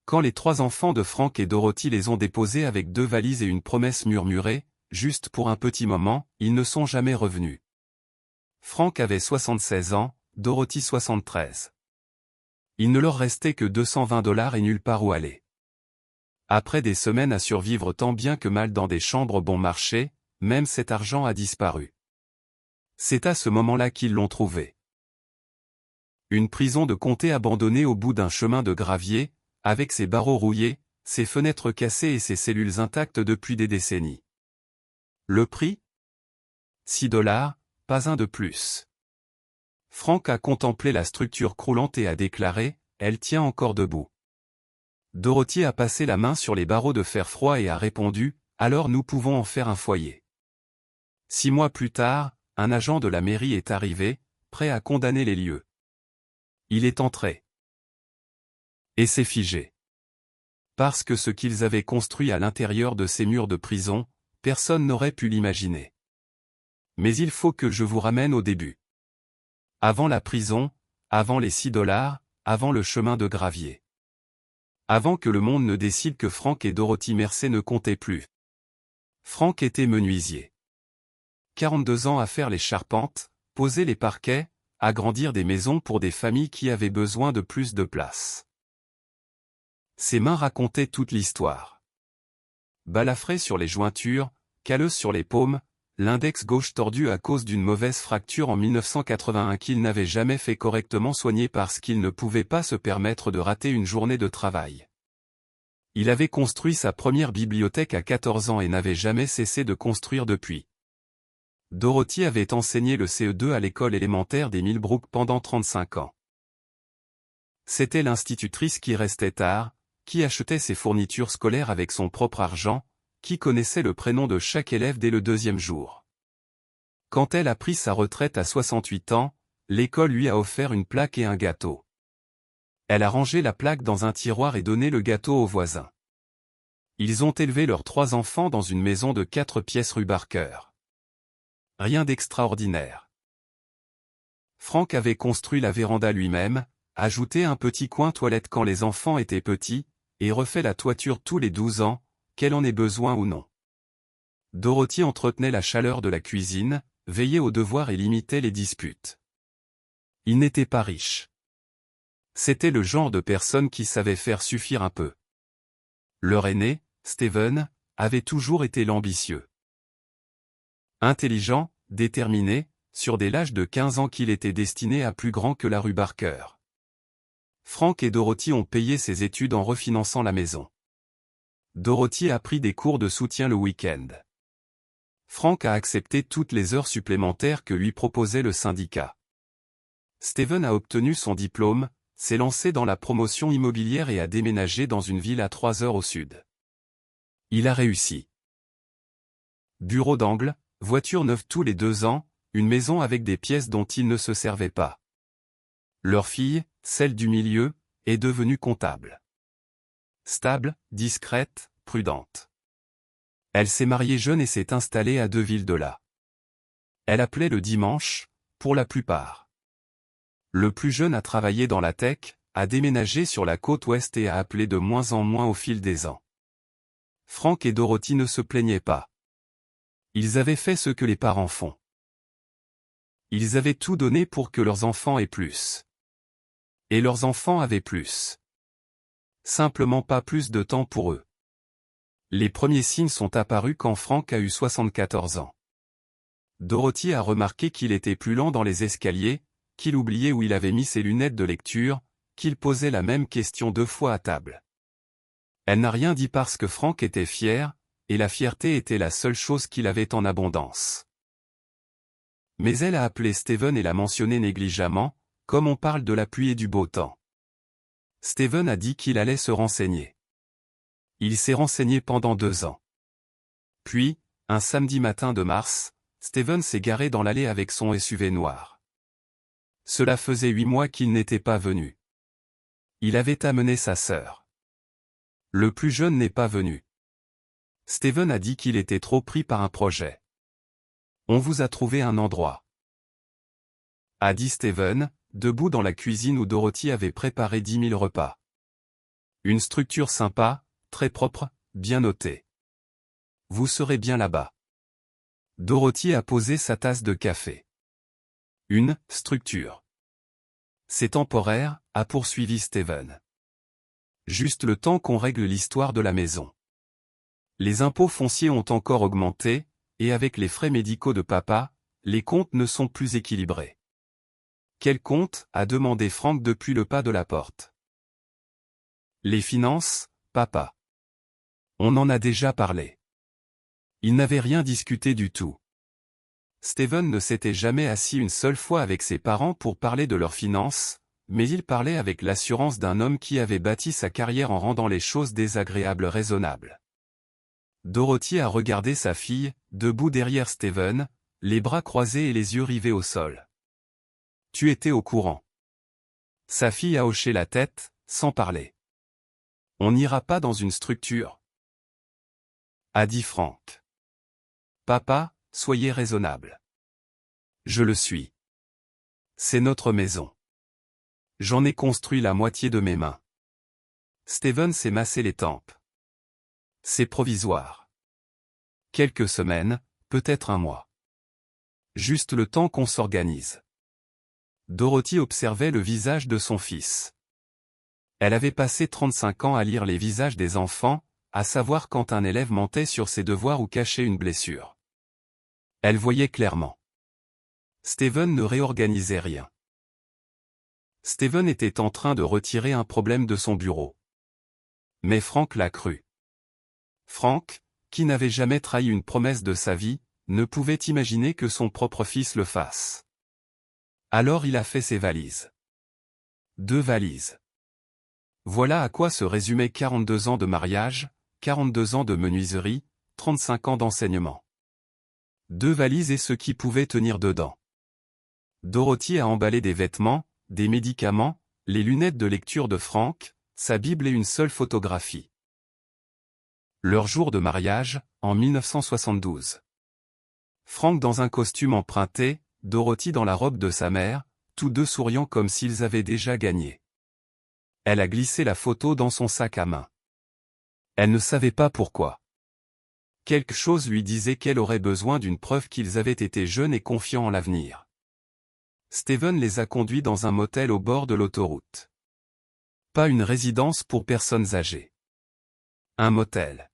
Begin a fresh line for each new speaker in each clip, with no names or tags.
Quand les 3 enfants de Frank et Dorothy les ont déposés avec 2 valises et une promesse murmurée, juste pour un petit moment, ils ne sont jamais revenus. Frank avait 76 ans, Dorothy 73. Il ne leur restait que $220 et nulle part où aller. Après des semaines à survivre tant bien que mal dans des chambres bon marché, même cet argent a disparu. C'est à ce moment-là qu'ils l'ont trouvé. Une prison de comté abandonnée au bout d'un chemin de gravier, avec ses barreaux rouillés, ses fenêtres cassées et ses cellules intactes depuis des décennies. Le prix ? $6, pas un de plus. Frank a contemplé la structure croulante et a déclaré, « Elle tient encore debout ». Dorothy a passé la main sur les barreaux de fer froid et a répondu, « Alors nous pouvons en faire un foyer ». 6 mois plus tard, un agent de la mairie est arrivé, prêt à condamner les lieux. Il est entré. Et s'est figé. Parce que ce qu'ils avaient construit à l'intérieur de ces murs de prison, personne n'aurait pu l'imaginer. Mais il faut que je vous ramène au début. Avant la prison, avant les $6, avant le chemin de gravier. Avant que le monde ne décide que Frank et Dorothy Mercer ne comptaient plus. Frank était menuisier. 42 ans à faire les charpentes, poser les parquets, agrandir des maisons pour des familles qui avaient besoin de plus de place. Ses mains racontaient toute l'histoire. Balafré sur les jointures, calleuse sur les paumes, l'index gauche tordu à cause d'une mauvaise fracture en 1981 qu'il n'avait jamais fait correctement soigner parce qu'il ne pouvait pas se permettre de rater une journée de travail. Il avait construit sa première bibliothèque à 14 ans et n'avait jamais cessé de construire depuis. Dorothy avait enseigné le CE2 à l'école élémentaire des Millbrook pendant 35 ans. C'était l'institutrice qui restait tard, qui achetait ses fournitures scolaires avec son propre argent, qui connaissait le prénom de chaque élève dès le 2e jour. Quand elle a pris sa retraite à 68 ans, l'école lui a offert une plaque et un gâteau. Elle a rangé la plaque dans un tiroir et donné le gâteau aux voisins. Ils ont élevé leurs 3 enfants dans une maison de 4 pièces rue Barker. Rien d'extraordinaire. Frank avait construit la véranda lui-même, ajouté un petit coin toilette quand les enfants étaient petits, et refait la toiture tous les 12 ans, qu'elle en ait besoin ou non. Dorothy entretenait la chaleur de la cuisine, veillait aux devoirs et limitait les disputes. Il n'était pas riche. C'était le genre de personne qui savait faire suffire un peu. Leur aîné, Steven, avait toujours été l'ambitieux. Intelligent, déterminé, sur dès l'âge de 15 ans qu'il était destiné à plus grand que la rue Barker. Frank et Dorothy ont payé ses études en refinançant la maison. Dorothy a pris des cours de soutien le week-end. Frank a accepté toutes les heures supplémentaires que lui proposait le syndicat. Steven a obtenu son diplôme, s'est lancé dans la promotion immobilière et a déménagé dans une ville à 3 heures au sud. Il a réussi. Bureau d'angle, voiture neuve tous les 2 ans, une maison avec des pièces dont il ne se servait pas. Leur fille, celle du milieu, est devenue comptable. Stable, discrète, prudente. Elle s'est mariée jeune et s'est installée à 2 villes de là. Elle appelait le dimanche, pour la plupart. Le plus jeune a travaillé dans la tech, a déménagé sur la côte ouest et a appelé de moins en moins au fil des ans. Frank et Dorothy ne se plaignaient pas. Ils avaient fait ce que les parents font. Ils avaient tout donné pour que leurs enfants aient plus. Et leurs enfants avaient plus. Simplement pas plus de temps pour eux. Les premiers signes sont apparus quand Frank a eu 74 ans. Dorothy a remarqué qu'il était plus lent dans les escaliers, qu'il oubliait où il avait mis ses lunettes de lecture, qu'il posait la même question 2 fois à table. Elle n'a rien dit parce que Frank était fier, et la fierté était la seule chose qu'il avait en abondance. Mais elle a appelé Steven et l'a mentionné négligemment, comme on parle de la pluie et du beau temps. Steven a dit qu'il allait se renseigner. Il s'est renseigné pendant 2 ans. Puis, un samedi matin de mars, Steven s'est garé dans l'allée avec son SUV noir. Cela faisait 8 mois qu'il n'était pas venu. Il avait amené sa sœur. Le plus jeune n'est pas venu. Steven a dit qu'il était trop pris par un projet. On vous a trouvé un endroit. A dit Steven, debout dans la cuisine où Dorothy avait préparé 10 000 repas. Une structure sympa, très propre, bien notée. Vous serez bien là-bas. Dorothy a posé sa tasse de café. Une structure. C'est temporaire, a poursuivi Steven. Juste le temps qu'on règle l'histoire de la maison. Les impôts fonciers ont encore augmenté, et avec les frais médicaux de papa, les comptes ne sont plus équilibrés. Quel compte a demandé Frank depuis le pas de la porte. Les finances, papa. On en a déjà parlé. Il n'avait rien discuté du tout. Steven ne s'était jamais assis une seule fois avec ses parents pour parler de leurs finances, mais il parlait avec l'assurance d'un homme qui avait bâti sa carrière en rendant les choses désagréables raisonnables. Dorothy a regardé sa fille, debout derrière Steven, les bras croisés et les yeux rivés au sol. Tu étais au courant. Sa fille a hoché la tête, sans parler. On n'ira pas dans une structure, a dit Frank. Papa, soyez raisonnable. Je le suis. C'est notre maison. J'en ai construit la moitié de mes mains. Steven s'est massé les tempes. C'est provisoire. Quelques semaines, peut-être un mois. Juste le temps qu'on s'organise. Dorothy observait le visage de son fils. Elle avait passé 35 ans à lire les visages des enfants, à savoir quand un élève mentait sur ses devoirs ou cachait une blessure. Elle voyait clairement. Steven ne réorganisait rien. Steven était en train de retirer un problème de son bureau. Mais Frank l'a cru. Frank, qui n'avait jamais trahi une promesse de sa vie, ne pouvait imaginer que son propre fils le fasse. Alors il a fait ses valises. 2 valises. Voilà à quoi se résumaient 42 ans de mariage, 42 ans de menuiserie, 35 ans d'enseignement. 2 valises et ce qui pouvait tenir dedans. Dorothy a emballé des vêtements, des médicaments, les lunettes de lecture de Frank, sa Bible et une seule photographie. Leur jour de mariage, en 1972. Frank dans un costume emprunté, Dorothy dans la robe de sa mère, tous deux souriant comme s'ils avaient déjà gagné. Elle a glissé la photo dans son sac à main. Elle ne savait pas pourquoi. Quelque chose lui disait qu'elle aurait besoin d'une preuve qu'ils avaient été jeunes et confiants en l'avenir. Steven les a conduits dans un motel au bord de l'autoroute. Pas une résidence pour personnes âgées. Un motel.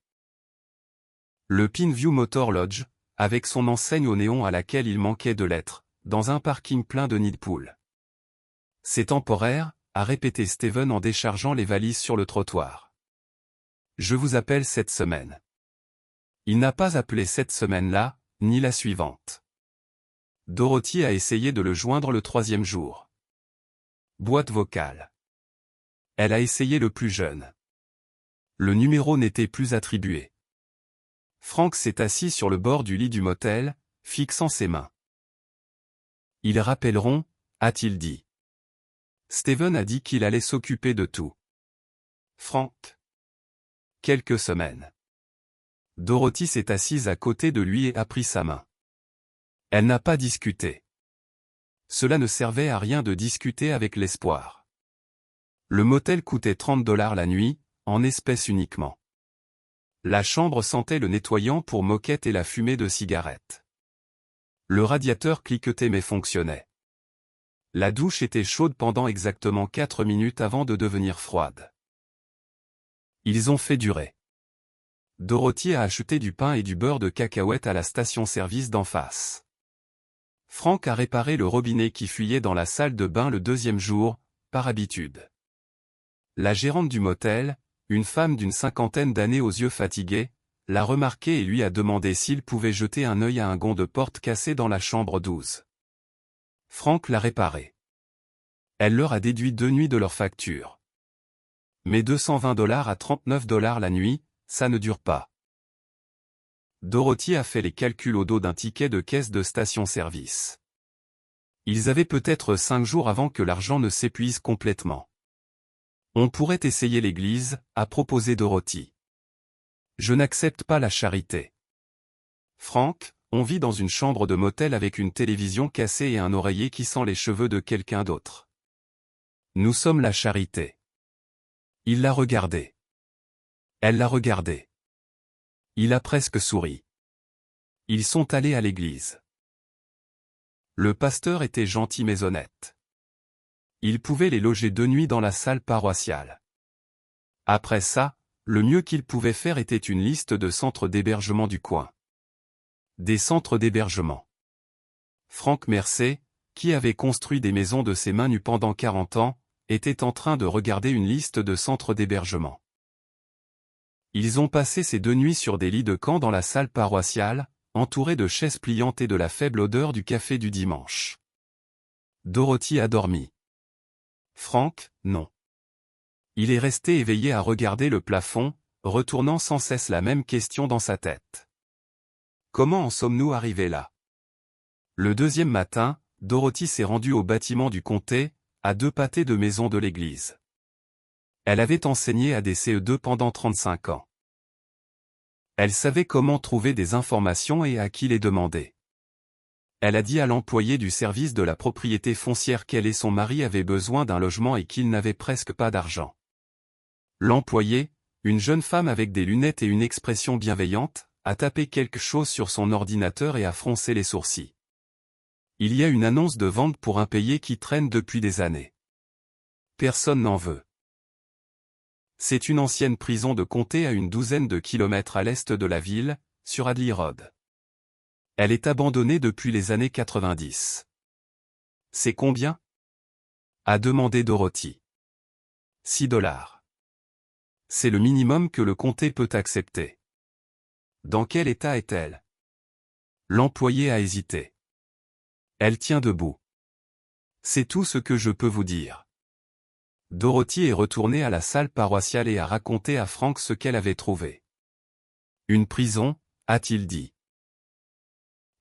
Le Pineview Motor Lodge, avec son enseigne au néon à laquelle il manquait de lettres, dans un parking plein de nids de poules. C'est temporaire, a répété Steven en déchargeant les valises sur le trottoir. Je vous appelle cette semaine. Il n'a pas appelé cette semaine-là, ni la suivante. Dorothy a essayé de le joindre le 3e jour. Boîte vocale. Elle a essayé le plus jeune. Le numéro n'était plus attribué. Frank s'est assis sur le bord du lit du motel, fixant ses mains. Ils rappelleront, a-t-il dit. Steven a dit qu'il allait s'occuper de tout. Frank. Quelques semaines. Dorothy s'est assise à côté de lui et a pris sa main. Elle n'a pas discuté. Cela ne servait à rien de discuter avec l'espoir. Le motel coûtait $30 la nuit, en espèces uniquement. La chambre sentait le nettoyant pour moquette et la fumée de cigarettes. Le radiateur cliquetait mais fonctionnait. La douche était chaude pendant exactement 4 minutes avant de devenir froide. Ils ont fait durer. Dorothy a acheté du pain et du beurre de cacahuète à la station-service d'en face. Frank a réparé le robinet qui fuyait dans la salle de bain le 2e jour, par habitude. La gérante du motel, une femme d'une 50aine d'années aux yeux fatigués, l'a remarqué et lui a demandé s'il pouvait jeter un œil à un gond de porte cassé dans la chambre 12. Frank l'a réparé. Elle leur a déduit 2 nuits de leur facture. Mais $220 à $39 la nuit, ça ne dure pas. Dorothy a fait les calculs au dos d'un ticket de caisse de station-service. Ils avaient peut-être 5 jours avant que l'argent ne s'épuise complètement. On pourrait essayer l'église, a proposé Dorothy. Je n'accepte pas la charité. Frank, on vit dans une chambre de motel avec une télévision cassée et un oreiller qui sent les cheveux de quelqu'un d'autre. Nous sommes la charité. Il l'a regardé. Elle l'a regardé. Il a presque souri. Ils sont allés à l'église. Le pasteur était gentil mais honnête. Il pouvait les loger 2 nuits dans la salle paroissiale. Après ça, le mieux qu'il pouvait faire était une liste de centres d'hébergement du coin. Des centres d'hébergement. Franck Mercé, qui avait construit des maisons de ses mains nues pendant 40 ans, était en train de regarder une liste de centres d'hébergement. Ils ont passé ces 2 nuits sur des lits de camp dans la salle paroissiale, entourés de chaises pliantes et de la faible odeur du café du dimanche. Dorothy a dormi. Franck, non. Il est resté éveillé à regarder le plafond, retournant sans cesse la même question dans sa tête. Comment en sommes-nous arrivés là? Le 2e matin, Dorothy s'est rendue au bâtiment du comté, à 2 pâtés de maison de l'église. Elle avait enseigné à des CE2 pendant 35 ans. Elle savait comment trouver des informations et à qui les demander. Elle a dit à l'employé du service de la propriété foncière qu'elle et son mari avaient besoin d'un logement et qu'ils n'avaient presque pas d'argent. L'employé, une jeune femme avec des lunettes et une expression bienveillante, a tapé quelque chose sur son ordinateur et a froncé les sourcils. Il y a une annonce de vente pour un payé qui traîne depuis des années. Personne n'en veut. C'est une ancienne prison de comté à une 12aine de kilomètres à l'est de la ville, sur Hadley Road. Elle est abandonnée depuis les années 90. C'est combien? A demandé Dorothy. 6 $. C'est le minimum que le comté peut accepter. Dans quel état est-elle? L'employé a hésité. Elle tient debout. C'est tout ce que je peux vous dire. Dorothy est retournée à la salle paroissiale et a raconté à Franck ce qu'elle avait trouvé. Une prison, a-t-il dit.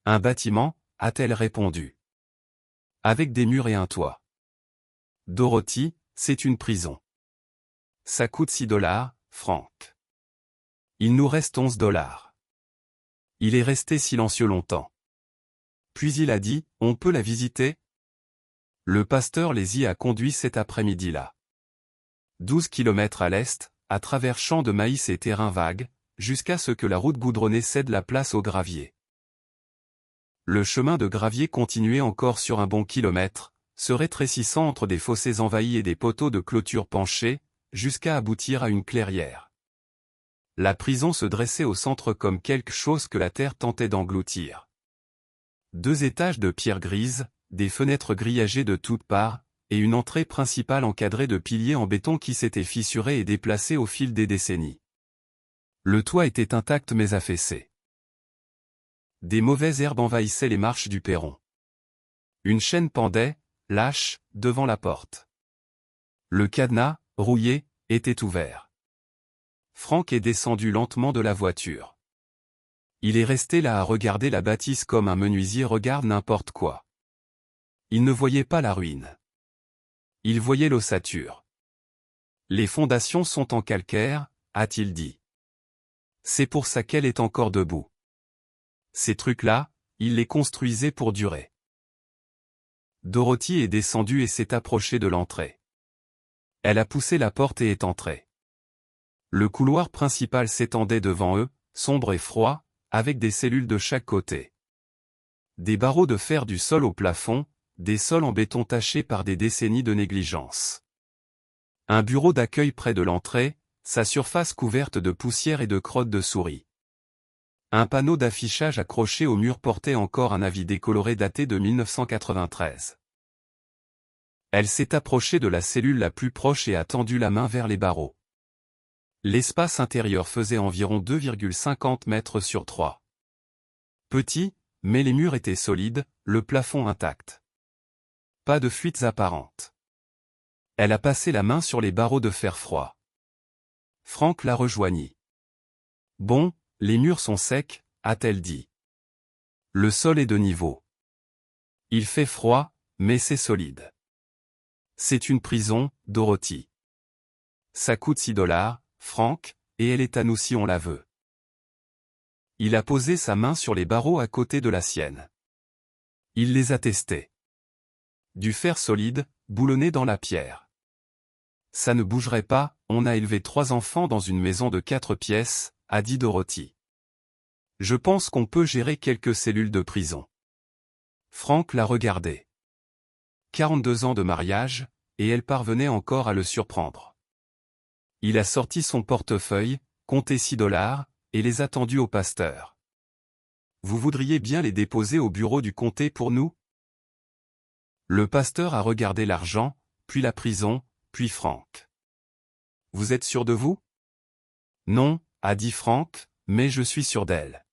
Un bâtiment, a-t-elle répondu. Avec des murs et un toit. Dorothy, c'est une prison. Ça coûte 6 $, Franck. Il nous reste 11 $. Il est resté silencieux longtemps. Puis il a dit, on peut la visiter? Le pasteur les y a conduits cet après-midi-là. 12 kilomètres à l'est, à travers champs de maïs et terrains vagues, jusqu'à ce que la route goudronnée cède la place au gravier. Le chemin de gravier continuait encore sur un bon kilomètre, se rétrécissant entre des fossés envahis et des poteaux de clôture penchés, jusqu'à aboutir à une clairière. La prison se dressait au centre comme quelque chose que la terre tentait d'engloutir. 2 étages de pierre grise, des fenêtres grillagées de toutes parts, et une entrée principale encadrée de piliers en béton qui s'étaient fissurés et déplacés au fil des décennies. Le toit était intact mais affaissé. Des mauvaises herbes envahissaient les marches du perron. Une chaîne pendait, lâche, devant la porte. Le cadenas, rouillé, était ouvert. Franck est descendu lentement de la voiture. Il est resté là à regarder la bâtisse comme un menuisier regarde n'importe quoi. Il ne voyait pas la ruine. Il voyait l'ossature. Les fondations sont en calcaire, a-t-il dit. C'est pour ça qu'elle est encore debout. Ces trucs-là, il les construisait pour durer. Dorothy est descendue et s'est approchée de l'entrée. Elle a poussé la porte et est entrée. Le couloir principal s'étendait devant eux, sombre et froid, avec des cellules de chaque côté. Des barreaux de fer du sol au plafond, des sols en béton tachés par des décennies de négligence. Un bureau d'accueil près de l'entrée, sa surface couverte de poussière et de crottes de souris. Un panneau d'affichage accroché au mur portait encore un avis décoloré daté de 1993. Elle s'est approchée de la cellule la plus proche et a tendu la main vers les barreaux. L'espace intérieur faisait environ 2,50 mètres sur 3. Petit, mais les murs étaient solides, le plafond intact. Pas de fuites apparentes. Elle a passé la main sur les barreaux de fer froid. Franck la rejoignit. Bon, les murs sont secs, a-t-elle dit. Le sol est de niveau. Il fait froid, mais c'est solide. C'est une prison, Dorothy. Ça coûte 6 $, Franck, et elle est à nous si on la veut. Il a posé sa main sur les barreaux à côté de la sienne. Il les a testés. Du fer solide, boulonné dans la pierre. Ça ne bougerait pas, on a élevé 3 enfants dans une maison de 4 pièces, a dit Dorothy. Je pense qu'on peut gérer quelques cellules de prison. Frank la regardait. 42 ans de mariage, et elle parvenait encore à le surprendre. Il a sorti son portefeuille, compté $6, et les a tendus au pasteur. Vous voudriez bien les déposer au bureau du comté pour nous? Le pasteur a regardé l'argent, puis la prison, puis Frank. Vous êtes sûr de vous? Non, a dit Frank, mais je suis sûr d'elle.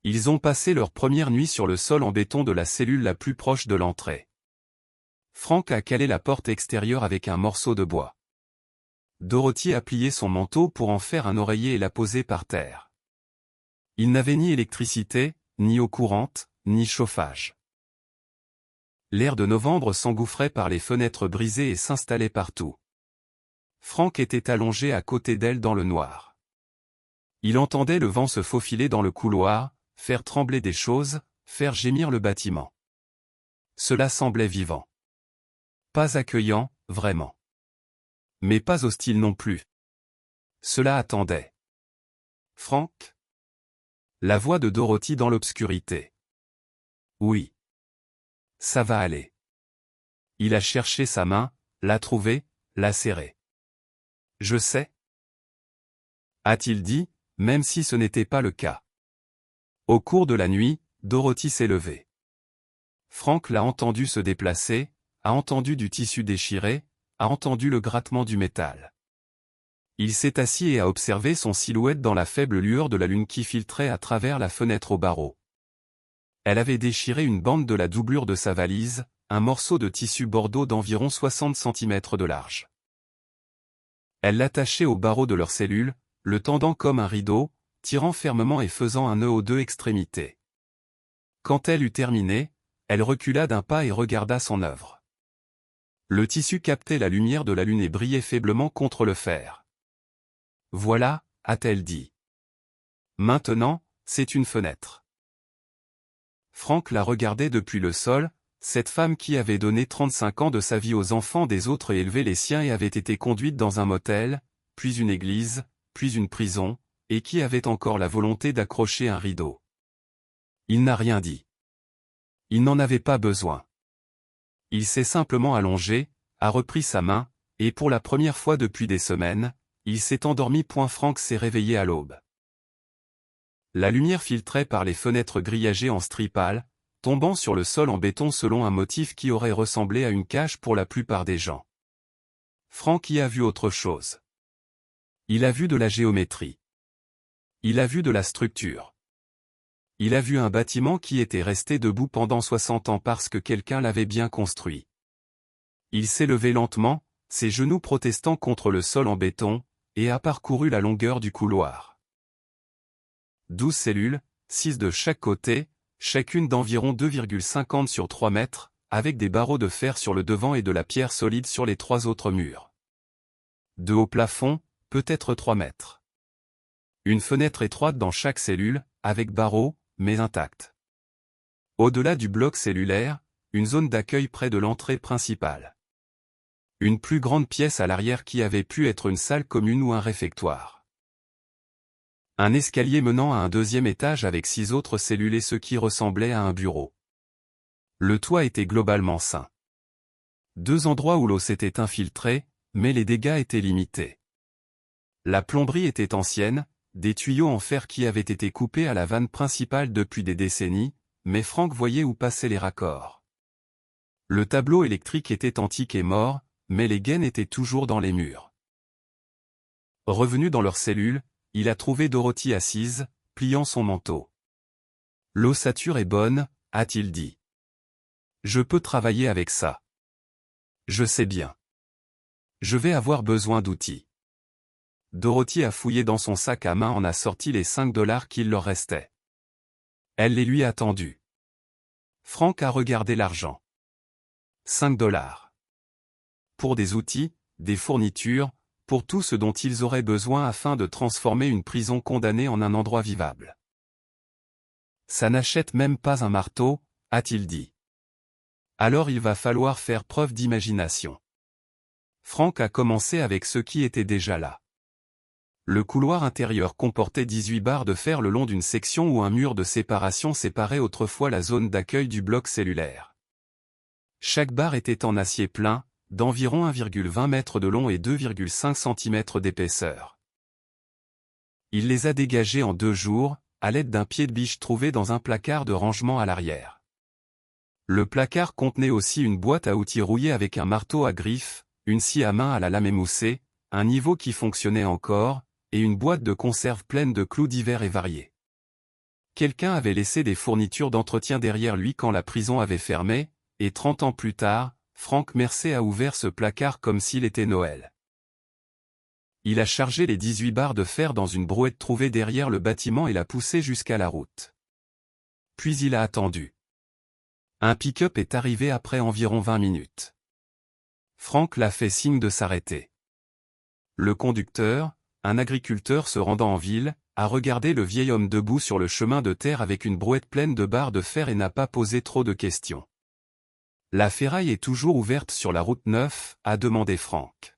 Ils ont passé leur première nuit sur le sol en béton de la cellule la plus proche de l'entrée. Frank a calé la porte extérieure avec un morceau de bois. Dorothy a plié son manteau pour en faire un oreiller et l'a posé par terre. Il n'avait ni électricité, ni eau courante, ni chauffage. L'air de novembre s'engouffrait par les fenêtres brisées et s'installait partout. Frank était allongé à côté d'elle dans le noir. Il entendait le vent se faufiler dans le couloir, faire trembler des choses, faire gémir le bâtiment. Cela semblait vivant. Pas accueillant, vraiment. Mais pas hostile non plus. Cela attendait. Frank? La voix de Dorothy dans l'obscurité. Oui. Ça va aller. Il a cherché sa main, l'a trouvée, l'a serrée. Je sais. A-t-il dit, même si ce n'était pas le cas. Au cours de la nuit, Dorothy s'est levée. Frank l'a entendu se déplacer, a entendu du tissu déchiré, a entendu le grattement du métal. Il s'est assis et a observé son silhouette dans la faible lueur de la lune qui filtrait à travers la fenêtre au barreau. Elle avait déchiré une bande de la doublure de sa valise, un morceau de tissu bordeaux d'environ 60 cm de large. Elle l'attachait au barreau de leur cellule, le tendant comme un rideau, tirant fermement et faisant un nœud aux deux extrémités. Quand elle eut terminé, elle recula d'un pas et regarda son œuvre. Le tissu captait la lumière de la lune et brillait faiblement contre le fer. Voilà, a-t-elle dit. Maintenant, c'est une fenêtre. Frank la regardait depuis le sol, cette femme qui avait donné 35 ans de sa vie aux enfants des autres et élevé les siens et avait été conduite dans un motel, puis une église, puis une prison, et qui avait encore la volonté d'accrocher un rideau. Il n'a rien dit. Il n'en avait pas besoin. Il s'est simplement allongé, a repris sa main, et pour la première fois depuis des semaines, il s'est endormi. Frank s'est réveillé à l'aube. La lumière filtrait par les fenêtres grillagées en stripal, tombant sur le sol en béton selon un motif qui aurait ressemblé à une cage pour la plupart des gens. Frank y a vu autre chose. Il a vu de la géométrie. Il a vu de la structure. Il a vu un bâtiment qui était resté debout pendant 60 ans parce que quelqu'un l'avait bien construit. Il s'est levé lentement, ses genoux protestant contre le sol en béton, et a parcouru la longueur du couloir. 12 cellules, 6 de chaque côté, chacune d'environ 2,50 sur 3 mètres, avec des barreaux de fer sur le devant et de la pierre solide sur les 3 autres murs. De haut plafond, peut-être 3 mètres. Une fenêtre étroite dans chaque cellule, avec barreaux, mais intacte. Au-delà du bloc cellulaire, une zone d'accueil près de l'entrée principale. Une plus grande pièce à l'arrière qui avait pu être une salle commune ou un réfectoire. Un escalier menant à un deuxième étage avec 6 autres cellules et ce qui ressemblait à un bureau. Le toit était globalement sain. 2 endroits où l'eau s'était infiltrée, mais les dégâts étaient limités. La plomberie était ancienne, des tuyaux en fer qui avaient été coupés à la vanne principale depuis des décennies, mais Frank voyait où passaient les raccords. Le tableau électrique était antique et mort, mais les gaines étaient toujours dans les murs. Revenu dans leur cellule, il a trouvé Dorothy assise, pliant son manteau. « L'ossature est bonne, a-t-il dit. Je peux travailler avec ça. Je sais bien. Je vais avoir besoin d'outils. Dorothy a fouillé dans son sac à main en a sorti les $5 qu'il leur restait. Elle les lui a tendus. Frank a regardé l'argent. $5. Pour des outils, des fournitures, pour tout ce dont ils auraient besoin afin de transformer une prison condamnée en un endroit vivable. Ça n'achète même pas un marteau, a-t-il dit. Alors il va falloir faire preuve d'imagination. Franck a commencé avec ce qui était déjà là. Le couloir intérieur comportait 18 barres de fer le long d'une section où un mur de séparation séparait autrefois la zone d'accueil du bloc cellulaire. Chaque barre était en acier plein, d'environ 1,20 m de long et 2,5 cm d'épaisseur. Il les a dégagées en 2 jours, à l'aide d'un pied de biche trouvé dans un placard de rangement à l'arrière. Le placard contenait aussi une boîte à outils rouillée avec un marteau à griffes, une scie à main à la lame émoussée, un niveau qui fonctionnait encore, et une boîte de conserve pleine de clous divers et variés. Quelqu'un avait laissé des fournitures d'entretien derrière lui quand la prison avait fermé, et 30 ans plus tard, Franck Mercé a ouvert ce placard comme s'il était Noël. Il a chargé les 18 barres de fer dans une brouette trouvée derrière le bâtiment et l'a poussée jusqu'à la route. Puis il a attendu. Un pick-up est arrivé après environ 20 minutes. Franck l'a fait signe de s'arrêter. Le conducteur, un agriculteur se rendant en ville, a regardé le vieil homme debout sur le chemin de terre avec une brouette pleine de barres de fer et n'a pas posé trop de questions. « La ferraille est toujours ouverte sur la route 9 ?» a demandé Franck.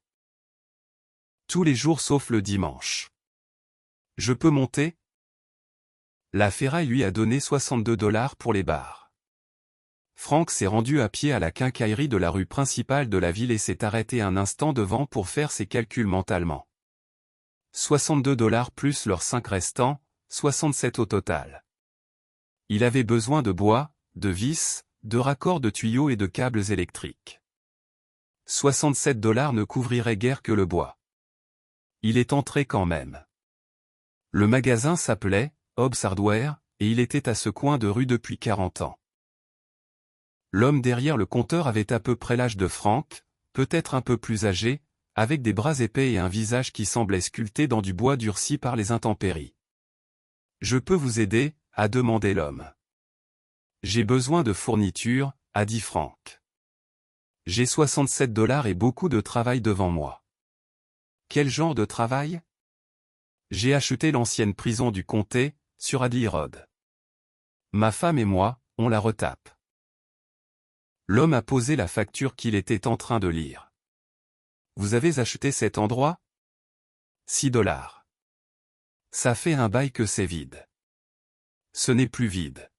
« Tous les jours sauf le dimanche. »« Je peux monter ?» La ferraille lui a donné $62 pour les barres. Franck s'est rendu à pied à la quincaillerie de la rue principale de la ville et s'est arrêté un instant devant pour faire ses calculs mentalement. $62 plus leurs 5 restants, 67 au total. Il avait besoin de bois, de vis, de raccords de tuyaux et de câbles électriques. $67 ne couvrirait guère que le bois. Il est entré quand même. Le magasin s'appelait Hobbs Hardware, et il était à ce coin de rue depuis 40 ans. L'homme derrière le compteur avait à peu près l'âge de Franck, peut-être un peu plus âgé, avec des bras épais et un visage qui semblait sculpté dans du bois durci par les intempéries. « Je peux vous aider ?» a demandé l'homme. « J'ai besoin de fournitures » a dit Franck. « J'ai $67 et beaucoup de travail devant moi. »« Quel genre de travail ?» J'ai acheté l'ancienne prison du comté, sur Hadley Road. Ma femme et moi, on la retape. L'homme a posé la facture qu'il était en train de lire. Vous avez acheté cet endroit? $6. Ça fait un bail que c'est vide. Ce n'est plus vide.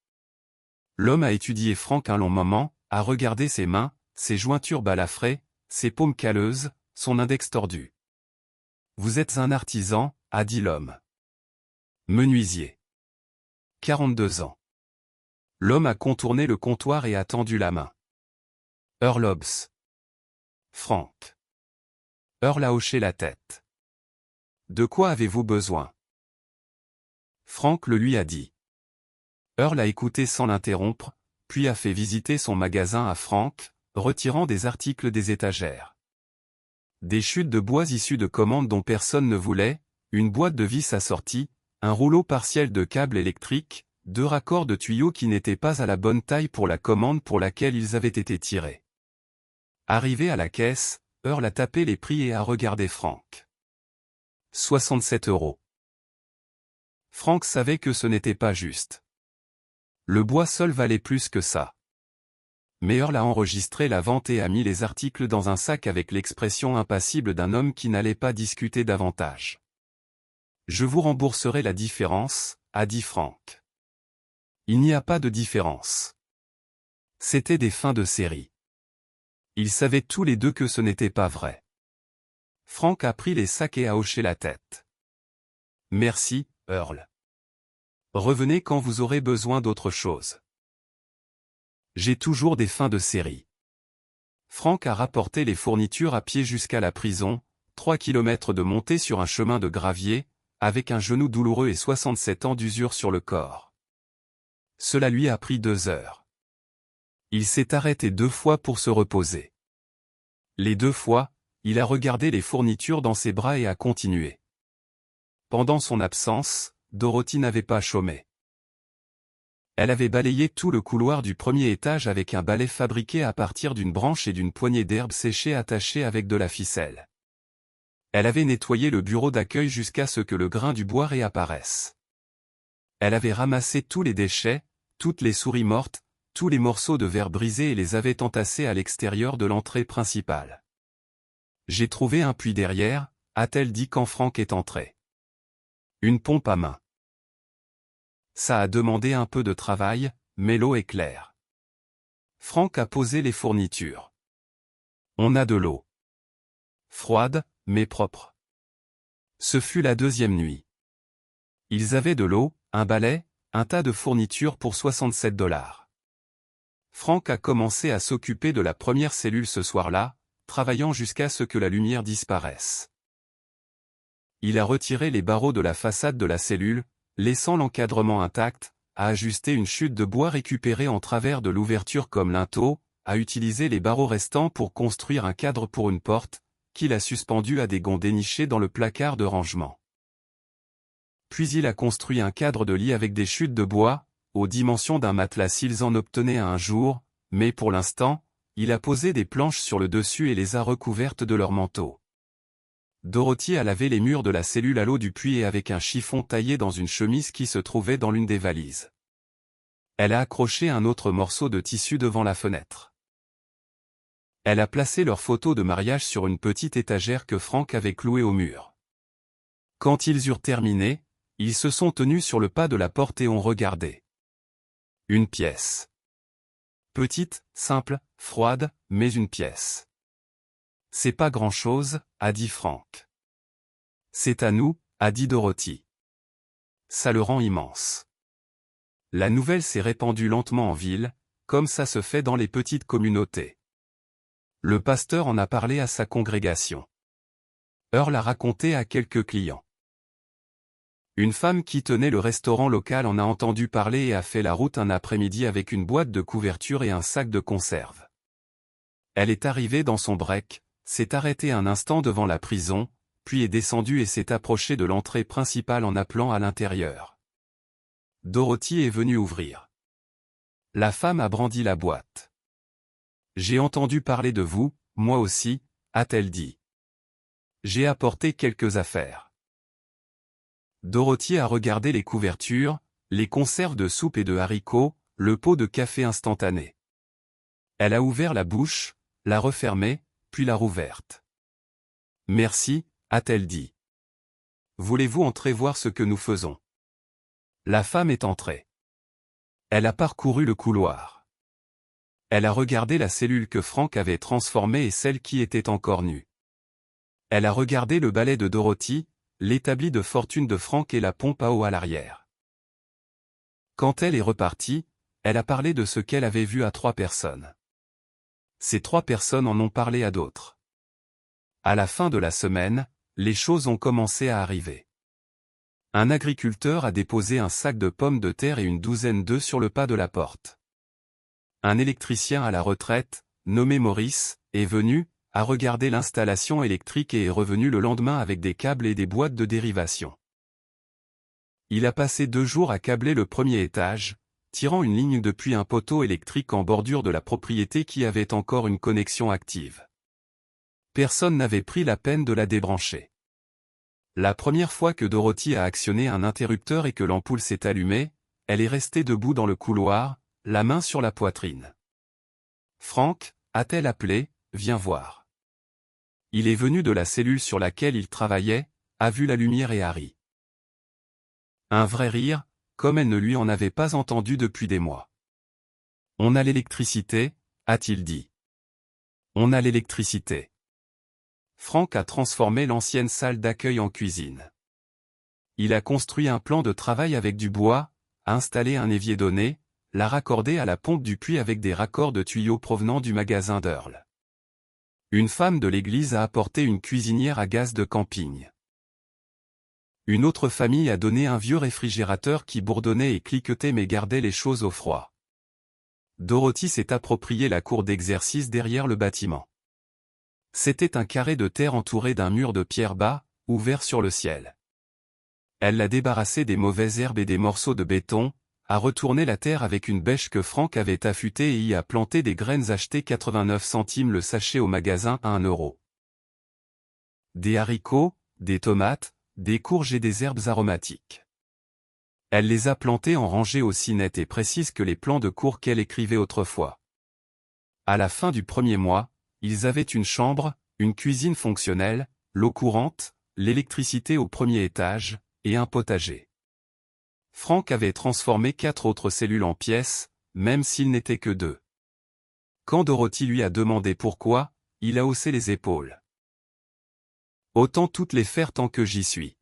L'homme a étudié Franck un long moment, a regardé ses mains, ses jointures balafrées, ses paumes calleuses, son index tordu. Vous êtes un artisan, a dit l'homme. Menuisier. 42 ans. L'homme a contourné le comptoir et a tendu la main. Earl Hobbs. Franck. Earl a hoché la tête. De quoi avez-vous besoin? Franck le lui a dit. Earl a écouté sans l'interrompre, puis a fait visiter son magasin à Franck, retirant des articles des étagères. Des chutes de bois issues de commandes dont personne ne voulait, une boîte de vis assortie, un rouleau partiel de câbles électriques, 2 raccords de tuyaux qui n'étaient pas à la bonne taille pour la commande pour laquelle ils avaient été tirés. Arrivé à la caisse, Earl a tapé les prix et a regardé Franck. 67 €. Franck savait que ce n'était pas juste. Le bois seul valait plus que ça. Mais Earl a enregistré la vente et a mis les articles dans un sac avec l'expression impassible d'un homme qui n'allait pas discuter davantage. Je vous rembourserai la différence, a dit Franck. Il n'y a pas de différence. C'était des fins de série. Ils savaient tous les deux que ce n'était pas vrai. Franck a pris les sacs et a hoché la tête. Merci, Earl. Revenez quand vous aurez besoin d'autre chose. J'ai toujours des fins de série. Franck a rapporté les fournitures à pied jusqu'à la prison, 3 kilomètres de montée sur un chemin de gravier, avec un genou douloureux et 67 ans d'usure sur le corps. Cela lui a pris 2 heures. Il s'est arrêté 2 fois pour se reposer. Les 2 fois, il a regardé les fournitures dans ses bras et a continué. Pendant son absence, Dorothy n'avait pas chômé. Elle avait balayé tout le couloir du premier étage avec un balai fabriqué à partir d'une branche et d'une poignée d'herbes séchées attachées avec de la ficelle. Elle avait nettoyé le bureau d'accueil jusqu'à ce que le grain du bois réapparaisse. Elle avait ramassé tous les déchets, toutes les souris mortes, tous les morceaux de verre brisés et les avait entassés à l'extérieur de l'entrée principale. J'ai trouvé un puits derrière, a-t-elle dit quand Franck est entré. Une pompe à main. Ça a demandé un peu de travail, mais l'eau est claire. Franck a posé les fournitures. On a de l'eau. Froide, mais propre. Ce fut la deuxième nuit. Ils avaient de l'eau, un balai, un tas de fournitures pour $67. Franck a commencé à s'occuper de la première cellule ce soir-là, travaillant jusqu'à ce que la lumière disparaisse. Il a retiré les barreaux de la façade de la cellule, laissant l'encadrement intact, a ajusté une chute de bois récupérée en travers de l'ouverture comme linteau, a utilisé les barreaux restants pour construire un cadre pour une porte, qu'il a suspendu à des gonds dénichés dans le placard de rangement. Puis il a construit un cadre de lit avec des chutes de bois, aux dimensions d'un matelas s'ils en obtenaient un jour, mais pour l'instant, il a posé des planches sur le dessus et les a recouvertes de leur manteau. Dorothy a lavé les murs de la cellule à l'eau du puits et avec un chiffon taillé dans une chemise qui se trouvait dans l'une des valises. Elle a accroché un autre morceau de tissu devant la fenêtre. Elle a placé leurs photos de mariage sur une petite étagère que Franck avait clouée au mur. Quand ils eurent terminé, ils se sont tenus sur le pas de la porte et ont regardé. Une pièce. Petite, simple, froide, mais une pièce. C'est pas grand-chose, a dit Franck. C'est à nous, a dit Dorothy. Ça le rend immense. La nouvelle s'est répandue lentement en ville, comme ça se fait dans les petites communautés. Le pasteur en a parlé à sa congrégation. Earl l'a raconté à quelques clients. Une femme qui tenait le restaurant local en a entendu parler et a fait la route un après-midi avec une boîte de couverture et un sac de conserve. Elle est arrivée dans son break, s'est arrêtée un instant devant la prison, puis est descendue et s'est approchée de l'entrée principale en appelant à l'intérieur. Dorothy est venue ouvrir. La femme a brandi la boîte. « J'ai entendu parler de vous, moi aussi, » a-t-elle dit. « J'ai apporté quelques affaires. » Dorothy a regardé les couvertures, les conserves de soupe et de haricots, le pot de café instantané. Elle a ouvert la bouche, l'a refermée, puis l'a rouverte. « Merci, » a-t-elle dit. « Voulez-vous entrer voir ce que nous faisons ?» La femme est entrée. Elle a parcouru le couloir. Elle a regardé la cellule que Franck avait transformée et celle qui était encore nue. Elle a regardé le balai de Dorothy, l'établi de fortune de Franck et la pompe à eau à l'arrière. Quand elle est repartie, elle a parlé de ce qu'elle avait vu à 3 personnes. Ces 3 personnes en ont parlé à d'autres. À la fin de la semaine, les choses ont commencé à arriver. Un agriculteur a déposé un sac de pommes de terre et une douzaine d'œufs sur le pas de la porte. Un électricien à la retraite, nommé Maurice, est venu, a regardé l'installation électrique et est revenu le lendemain avec des câbles et des boîtes de dérivation. Il a passé 2 jours à câbler le premier étage, tirant une ligne depuis un poteau électrique en bordure de la propriété qui avait encore une connexion active. Personne n'avait pris la peine de la débrancher. La première fois que Dorothy a actionné un interrupteur et que l'ampoule s'est allumée, elle est restée debout dans le couloir, la main sur la poitrine. « Franck » a-t-elle appelé, « viens voir. » Il est venu de la cellule sur laquelle il travaillait, a vu la lumière et a ri. Un vrai rire, comme elle ne lui en avait pas entendu depuis des mois. « On a l'électricité » a-t-il dit. « On a l'électricité. » Franck a transformé l'ancienne salle d'accueil en cuisine. Il a construit un plan de travail avec du bois, a installé un évier donné, l'a raccordé à la pompe du puits avec des raccords de tuyaux provenant du magasin d'Earl. Une femme de l'église a apporté une cuisinière à gaz de camping. Une autre famille a donné un vieux réfrigérateur qui bourdonnait et cliquetait mais gardait les choses au froid. Dorothy s'est approprié la cour d'exercice derrière le bâtiment. C'était un carré de terre entouré d'un mur de pierre bas, ouvert sur le ciel. Elle l'a débarrassé des mauvaises herbes et des morceaux de béton, a retourné la terre avec une bêche que Franck avait affûtée et y a planté des graines achetées 89 centimes le sachet au magasin à 1 euro. Des haricots, des tomates, des courges et des herbes aromatiques. Elle les a plantées en rangées aussi nettes et précises que les plans de cour qu'elle écrivait autrefois. À la fin du premier mois, ils avaient une chambre, une cuisine fonctionnelle, l'eau courante, l'électricité au premier étage, et un potager. Frank avait transformé 4 autres cellules en pièces, même s'il n'était que 2. Quand Dorothy lui a demandé pourquoi, il a haussé les épaules. Autant toutes les faire tant que j'y suis.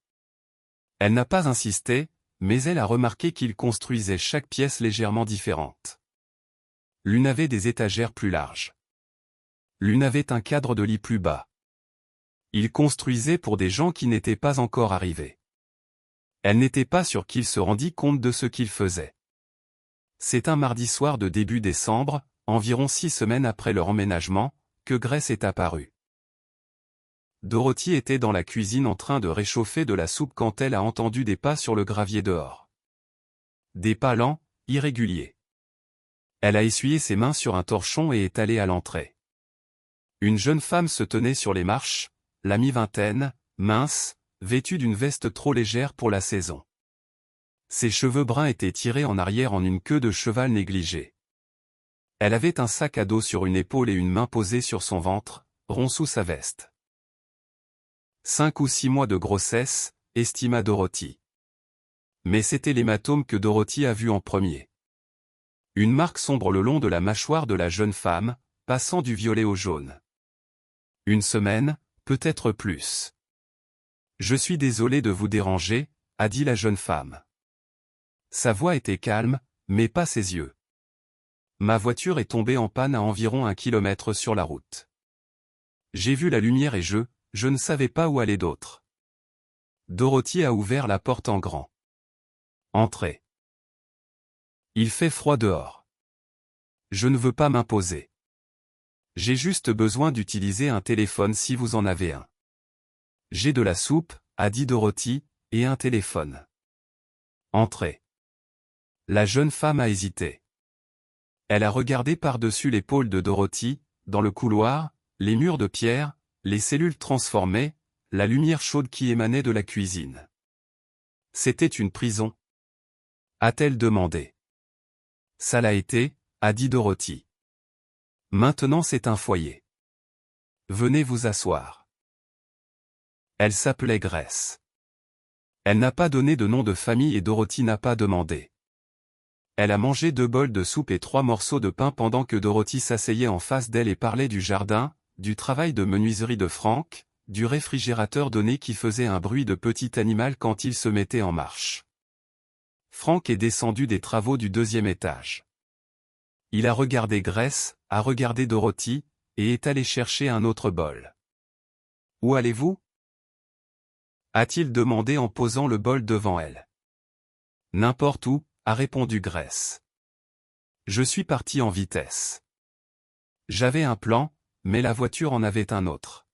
Elle n'a pas insisté, mais elle a remarqué qu'il construisait chaque pièce légèrement différente. L'une avait des étagères plus larges. L'une avait un cadre de lit plus bas. Il construisait pour des gens qui n'étaient pas encore arrivés. Elle n'était pas sûre qu'il se rendît compte de ce qu'il faisait. C'est un mardi soir de début décembre, environ 6 semaines après leur emménagement, que Grace est apparue. Dorothy était dans la cuisine en train de réchauffer de la soupe quand elle a entendu des pas sur le gravier dehors. Des pas lents, irréguliers. Elle a essuyé ses mains sur un torchon et est allée à l'entrée. Une jeune femme se tenait sur les marches, la mi-vingtaine, mince, vêtue d'une veste trop légère pour la saison. Ses cheveux bruns étaient tirés en arrière en une queue de cheval négligée. Elle avait un sac à dos sur une épaule et une main posée sur son ventre, rond sous sa veste. 5 ou 6 mois de grossesse, estima Dorothy. Mais c'était l'hématome que Dorothy a vu en premier. Une marque sombre le long de la mâchoire de la jeune femme, passant du violet au jaune. 1 semaine, peut-être plus. Je suis désolé de vous déranger, a dit la jeune femme. Sa voix était calme, mais pas ses yeux. Ma voiture est tombée en panne à environ 1 kilomètre sur la route. J'ai vu la lumière et je ne savais pas où aller d'autre. Dorothy a ouvert la porte en grand. Entrez. Il fait froid dehors. Je ne veux pas m'imposer. J'ai juste besoin d'utiliser un téléphone si vous en avez un. J'ai de la soupe, a dit Dorothy, et un téléphone. Entrez. La jeune femme a hésité. Elle a regardé par-dessus l'épaule de Dorothy, dans le couloir, les murs de pierre, les cellules transformées, la lumière chaude qui émanait de la cuisine. C'était une prison? A-t-elle demandé. Ça l'a été, a dit Dorothy. Maintenant c'est un foyer. Venez vous asseoir. Elle s'appelait Grace. Elle n'a pas donné de nom de famille et Dorothy n'a pas demandé. Elle a mangé 2 bols de soupe et 3 morceaux de pain pendant que Dorothy s'asseyait en face d'elle et parlait du jardin, du travail de menuiserie de Frank, du réfrigérateur donné qui faisait un bruit de petit animal quand il se mettait en marche. Frank est descendu des travaux du 2e étage. Il a regardé Grace, a regardé Dorothy, et est allé chercher un autre bol. Où allez-vous? A-t-il demandé en posant le bol devant elle. N'importe où, a répondu Grace. Je suis parti en vitesse. J'avais un plan, mais la voiture en avait un autre.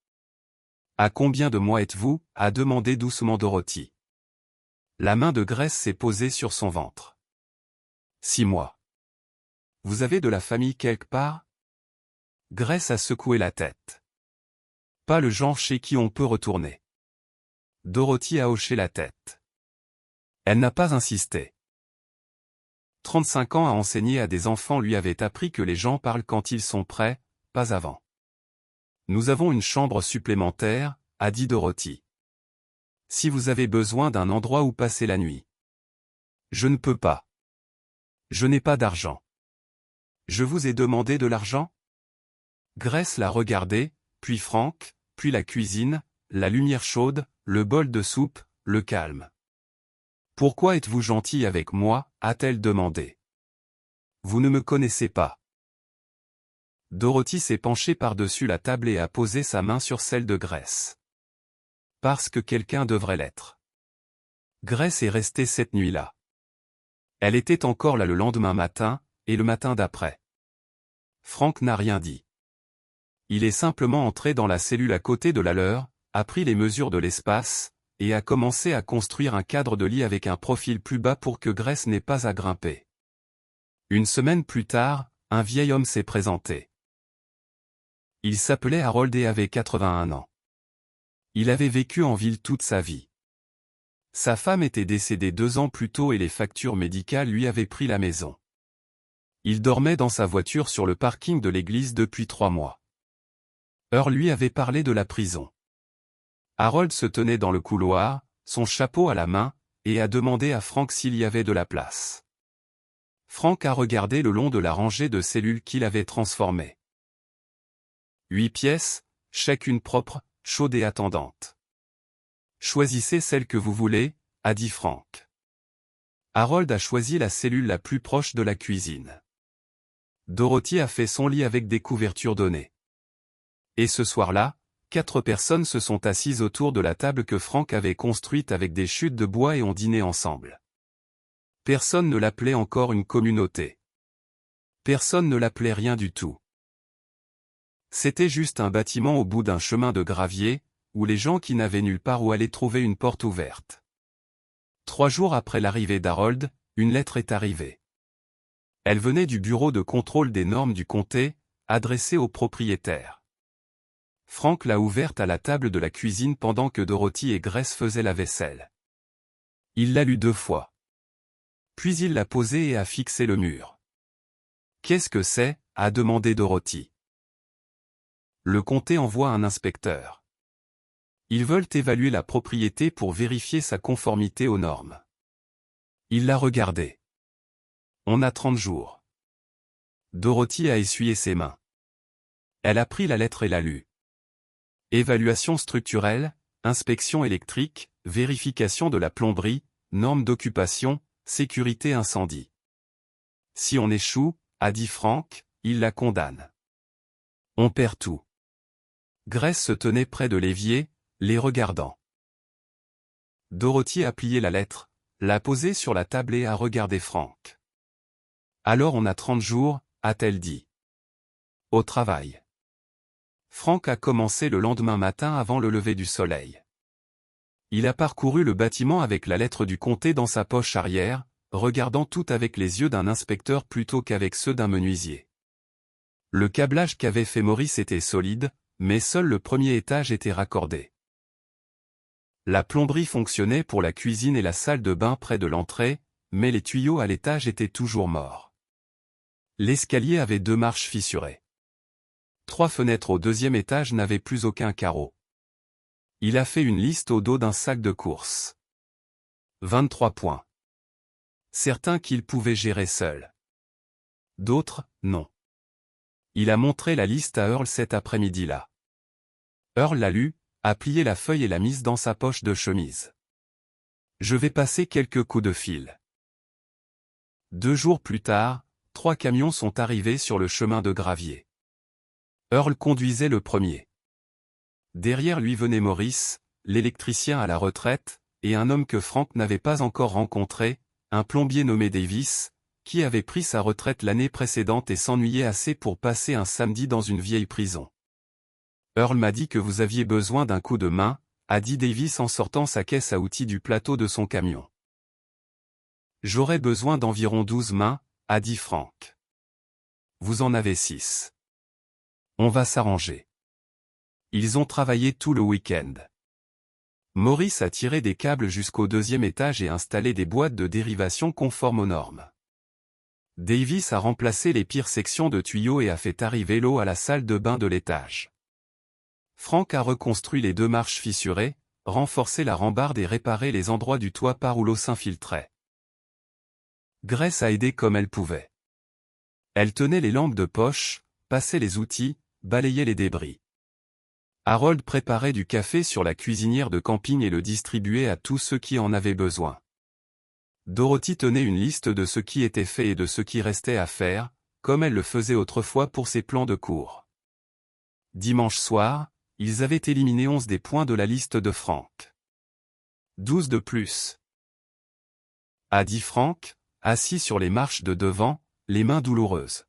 À combien de mois êtes-vous? A demandé doucement Dorothy. La main de Grace s'est posée sur son ventre. 6 mois. Vous avez de la famille quelque part? Grace a secoué la tête. Pas le genre chez qui on peut retourner. Dorothy a hoché la tête. Elle n'a pas insisté. 35 ans à enseigner à des enfants lui avait appris que les gens parlent quand ils sont prêts, pas avant. Nous avons une chambre supplémentaire, a dit Dorothy. Si vous avez besoin d'un endroit où passer la nuit. Je ne peux pas. Je n'ai pas d'argent. Je vous ai demandé de l'argent? Grace l'a regardé, puis Frank, puis la cuisine, la lumière chaude, le bol de soupe, le calme. Pourquoi êtes-vous gentil avec moi? A-t-elle demandé. Vous ne me connaissez pas. Dorothy s'est penchée par-dessus la table et a posé sa main sur celle de Grace. Parce que quelqu'un devrait l'être. Grace est restée cette nuit-là. Elle était encore là le lendemain matin, et le matin d'après. Frank n'a rien dit. Il est simplement entré dans la cellule à côté de la leur, a pris les mesures de l'espace, et a commencé à construire un cadre de lit avec un profil plus bas pour que Grace n'ait pas à grimper. 1 semaine plus tard, un vieil homme s'est présenté. Il s'appelait Harold et avait 81 ans. Il avait vécu en ville toute sa vie. Sa femme était décédée 2 ans plus tôt et les factures médicales lui avaient pris la maison. Il dormait dans sa voiture sur le parking de l'église depuis 3 mois. Earl lui avait parlé de la prison. Harold se tenait dans le couloir, son chapeau à la main, et a demandé à Frank s'il y avait de la place. Frank a regardé le long de la rangée de cellules qu'il avait transformées. 8 pièces, chacune propre, chaude et attendante. Choisissez celle que vous voulez, a dit Frank. Harold a choisi la cellule la plus proche de la cuisine. Dorothy a fait son lit avec des couvertures données. Et ce soir-là, 4 personnes se sont assises autour de la table que Frank avait construite avec des chutes de bois et ont dîné ensemble. Personne ne l'appelait encore une communauté. Personne ne l'appelait rien du tout. C'était juste un bâtiment au bout d'un chemin de gravier, où les gens qui n'avaient nulle part où aller trouvaient une porte ouverte. 3 jours après l'arrivée d'Harold, une lettre est arrivée. Elle venait du bureau de contrôle des normes du comté, adressée au propriétaire. Frank l'a ouverte à la table de la cuisine pendant que Dorothy et Grace faisaient la vaisselle. Il l'a lu 2 fois. Puis il l'a posée et a fixé le mur. « Qu'est-ce que c'est » a demandé Dorothy. Le comté envoie un inspecteur. Ils veulent évaluer la propriété pour vérifier sa conformité aux normes. Il l'a regardé. On a 30 jours. Dorothy a essuyé ses mains. Elle a pris la lettre et l'a lue. Évaluation structurelle, inspection électrique, vérification de la plomberie, normes d'occupation, sécurité incendie. Si on échoue, a dit Frank, il la condamne. On perd tout. Grace se tenait près de l'évier, les regardant. Dorothy a plié la lettre, l'a posée sur la table et a regardé Frank. Alors on a 30 jours, a-t-elle dit. Au travail. Frank a commencé le lendemain matin avant le lever du soleil. Il a parcouru le bâtiment avec la lettre du comté dans sa poche arrière, regardant tout avec les yeux d'un inspecteur plutôt qu'avec ceux d'un menuisier. Le câblage qu'avait fait Maurice était solide, mais seul le premier étage était raccordé. La plomberie fonctionnait pour la cuisine et la salle de bain près de l'entrée, mais les tuyaux à l'étage étaient toujours morts. L'escalier avait 2 marches fissurées. 3 fenêtres au 2e étage n'avaient plus aucun carreau. Il a fait une liste au dos d'un sac de courses. 23 points. Certains qu'il pouvait gérer seul. D'autres, non. Il a montré la liste à Earl cet après-midi-là. Earl l'a lu, a plié la feuille et l'a mise dans sa poche de chemise. Je vais passer quelques coups de fil. 2 jours plus tard, 3 camions sont arrivés sur le chemin de gravier. Earl conduisait le premier. Derrière lui venait Maurice, l'électricien à la retraite, et un homme que Frank n'avait pas encore rencontré, un plombier nommé Davis, qui avait pris sa retraite l'année précédente et s'ennuyait assez pour passer un samedi dans une vieille prison. Earl m'a dit que vous aviez besoin d'un coup de main, a dit Davis en sortant sa caisse à outils du plateau de son camion. J'aurais besoin d'environ 12 mains, a dit Frank. Vous en avez 6. On va s'arranger. Ils ont travaillé tout le week-end. Maurice a tiré des câbles jusqu'au 2e étage et installé des boîtes de dérivation conformes aux normes. Davis a remplacé les pires sections de tuyaux et a fait arriver l'eau à la salle de bain de l'étage. Frank a reconstruit les 2 marches fissurées, renforcé la rambarde et réparé les endroits du toit par où l'eau s'infiltrait. Grace a aidé comme elle pouvait. Elle tenait les lampes de poche, passait les outils, balayait les débris. Harold préparait du café sur la cuisinière de camping et le distribuait à tous ceux qui en avaient besoin. Dorothy tenait une liste de ce qui était fait et de ce qui restait à faire, comme elle le faisait autrefois pour ses plans de cours. Dimanche soir, ils avaient éliminé 11 des points de la liste de Frank. 12 de plus. A dit Frank, assis sur les marches de devant, les mains douloureuses.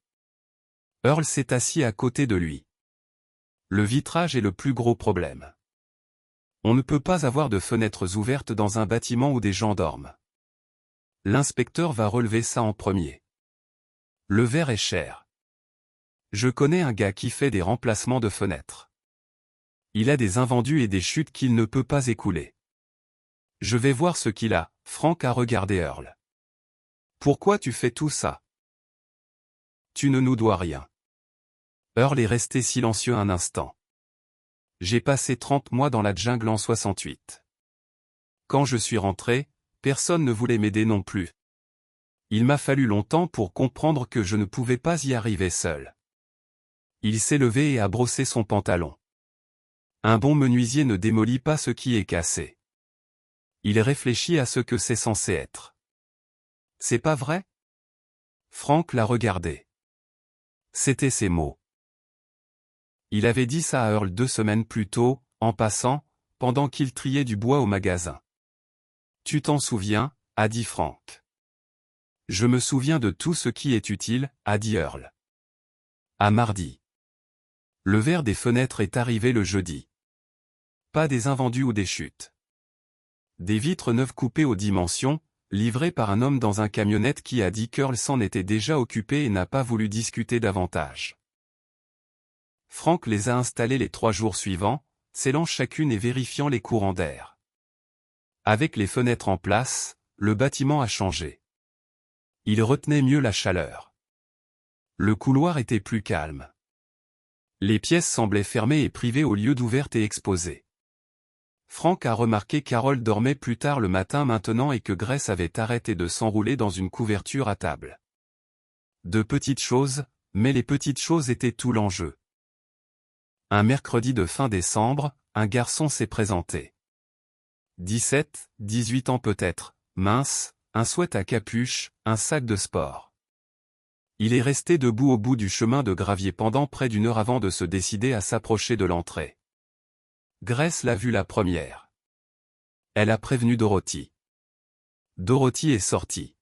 Earl s'est assis à côté de lui. Le vitrage est le plus gros problème. On ne peut pas avoir de fenêtres ouvertes dans un bâtiment où des gens dorment. L'inspecteur va relever ça en premier. Le verre est cher. Je connais un gars qui fait des remplacements de fenêtres. Il a des invendus et des chutes qu'il ne peut pas écouler. Je vais voir ce qu'il a. Frank a regardé Earl. Pourquoi tu fais tout ça? Tu ne nous dois rien. Earl est resté silencieux un instant. J'ai passé 30 mois dans la jungle en 68. Quand je suis rentré, personne ne voulait m'aider non plus. Il m'a fallu longtemps pour comprendre que je ne pouvais pas y arriver seul. Il s'est levé et a brossé son pantalon. Un bon menuisier ne démolit pas ce qui est cassé. Il réfléchit à ce que c'est censé être. C'est pas vrai? Frank l'a regardé. C'était ses mots. Il avait dit ça à Earl 2 semaines plus tôt, en passant, pendant qu'il triait du bois au magasin. Tu t'en souviens, a dit Frank. Je me souviens de tout ce qui est utile, a dit Earl. À mardi. Le verre des fenêtres est arrivé le jeudi. Pas des invendus ou des chutes. Des vitres neuves coupées aux dimensions, livrées par un homme dans un camionnette qui a dit qu'Earl s'en était déjà occupé et n'a pas voulu discuter davantage. Frank les a installées les 3 jours suivants, scellant chacune et vérifiant les courants d'air. Avec les fenêtres en place, le bâtiment a changé. Il retenait mieux la chaleur. Le couloir était plus calme. Les pièces semblaient fermées et privées au lieu d'ouvertes et exposées. Frank a remarqué qu'Harold dormait plus tard le matin maintenant et que Grace avait arrêté de s'enrouler dans une couverture à table. De petites choses, mais les petites choses étaient tout l'enjeu. Un mercredi de fin décembre, un garçon s'est présenté. 17, 18 ans peut-être, mince, un sweat à capuche, un sac de sport. Il est resté debout au bout du chemin de gravier pendant près d'1 heure avant de se décider à s'approcher de l'entrée. Grace l'a vu la première. Elle a prévenu Dorothy. Dorothy est sortie.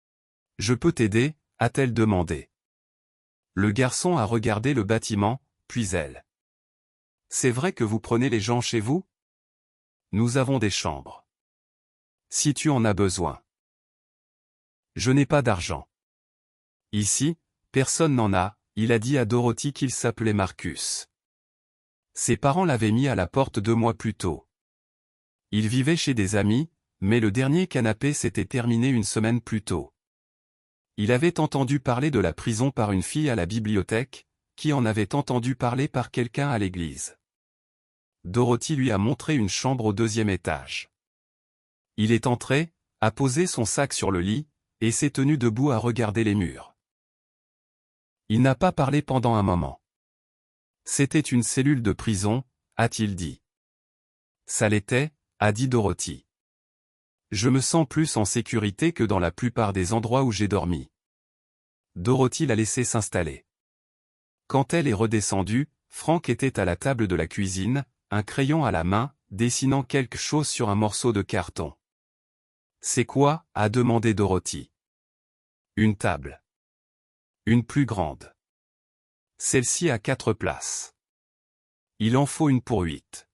« Je peux t'aider ?» a-t-elle demandé. Le garçon a regardé le bâtiment, puis elle. « C'est vrai que vous prenez les gens chez vous ? Nous avons des chambres. Si tu en as besoin. Je n'ai pas d'argent. Ici, personne n'en a, il a dit à Dorothy qu'il s'appelait Marcus. Ses parents l'avaient mis à la porte 2 mois plus tôt. Il vivait chez des amis, mais le dernier canapé s'était terminé 1 semaine plus tôt. Il avait entendu parler de la prison par une fille à la bibliothèque, qui en avait entendu parler par quelqu'un à l'église. Dorothy lui a montré une chambre au 2e étage. Il est entré, a posé son sac sur le lit, et s'est tenu debout à regarder les murs. Il n'a pas parlé pendant un moment. C'était une cellule de prison, a-t-il dit. Ça l'était, a dit Dorothy. Je me sens plus en sécurité que dans la plupart des endroits où j'ai dormi. Dorothy l'a laissé s'installer. Quand elle est redescendue, Frank était à la table de la cuisine, un crayon à la main, dessinant quelque chose sur un morceau de carton. C'est quoi ? A demandé Dorothy. Une table. Une plus grande. Celle-ci a 4 places. Il en faut une pour 8.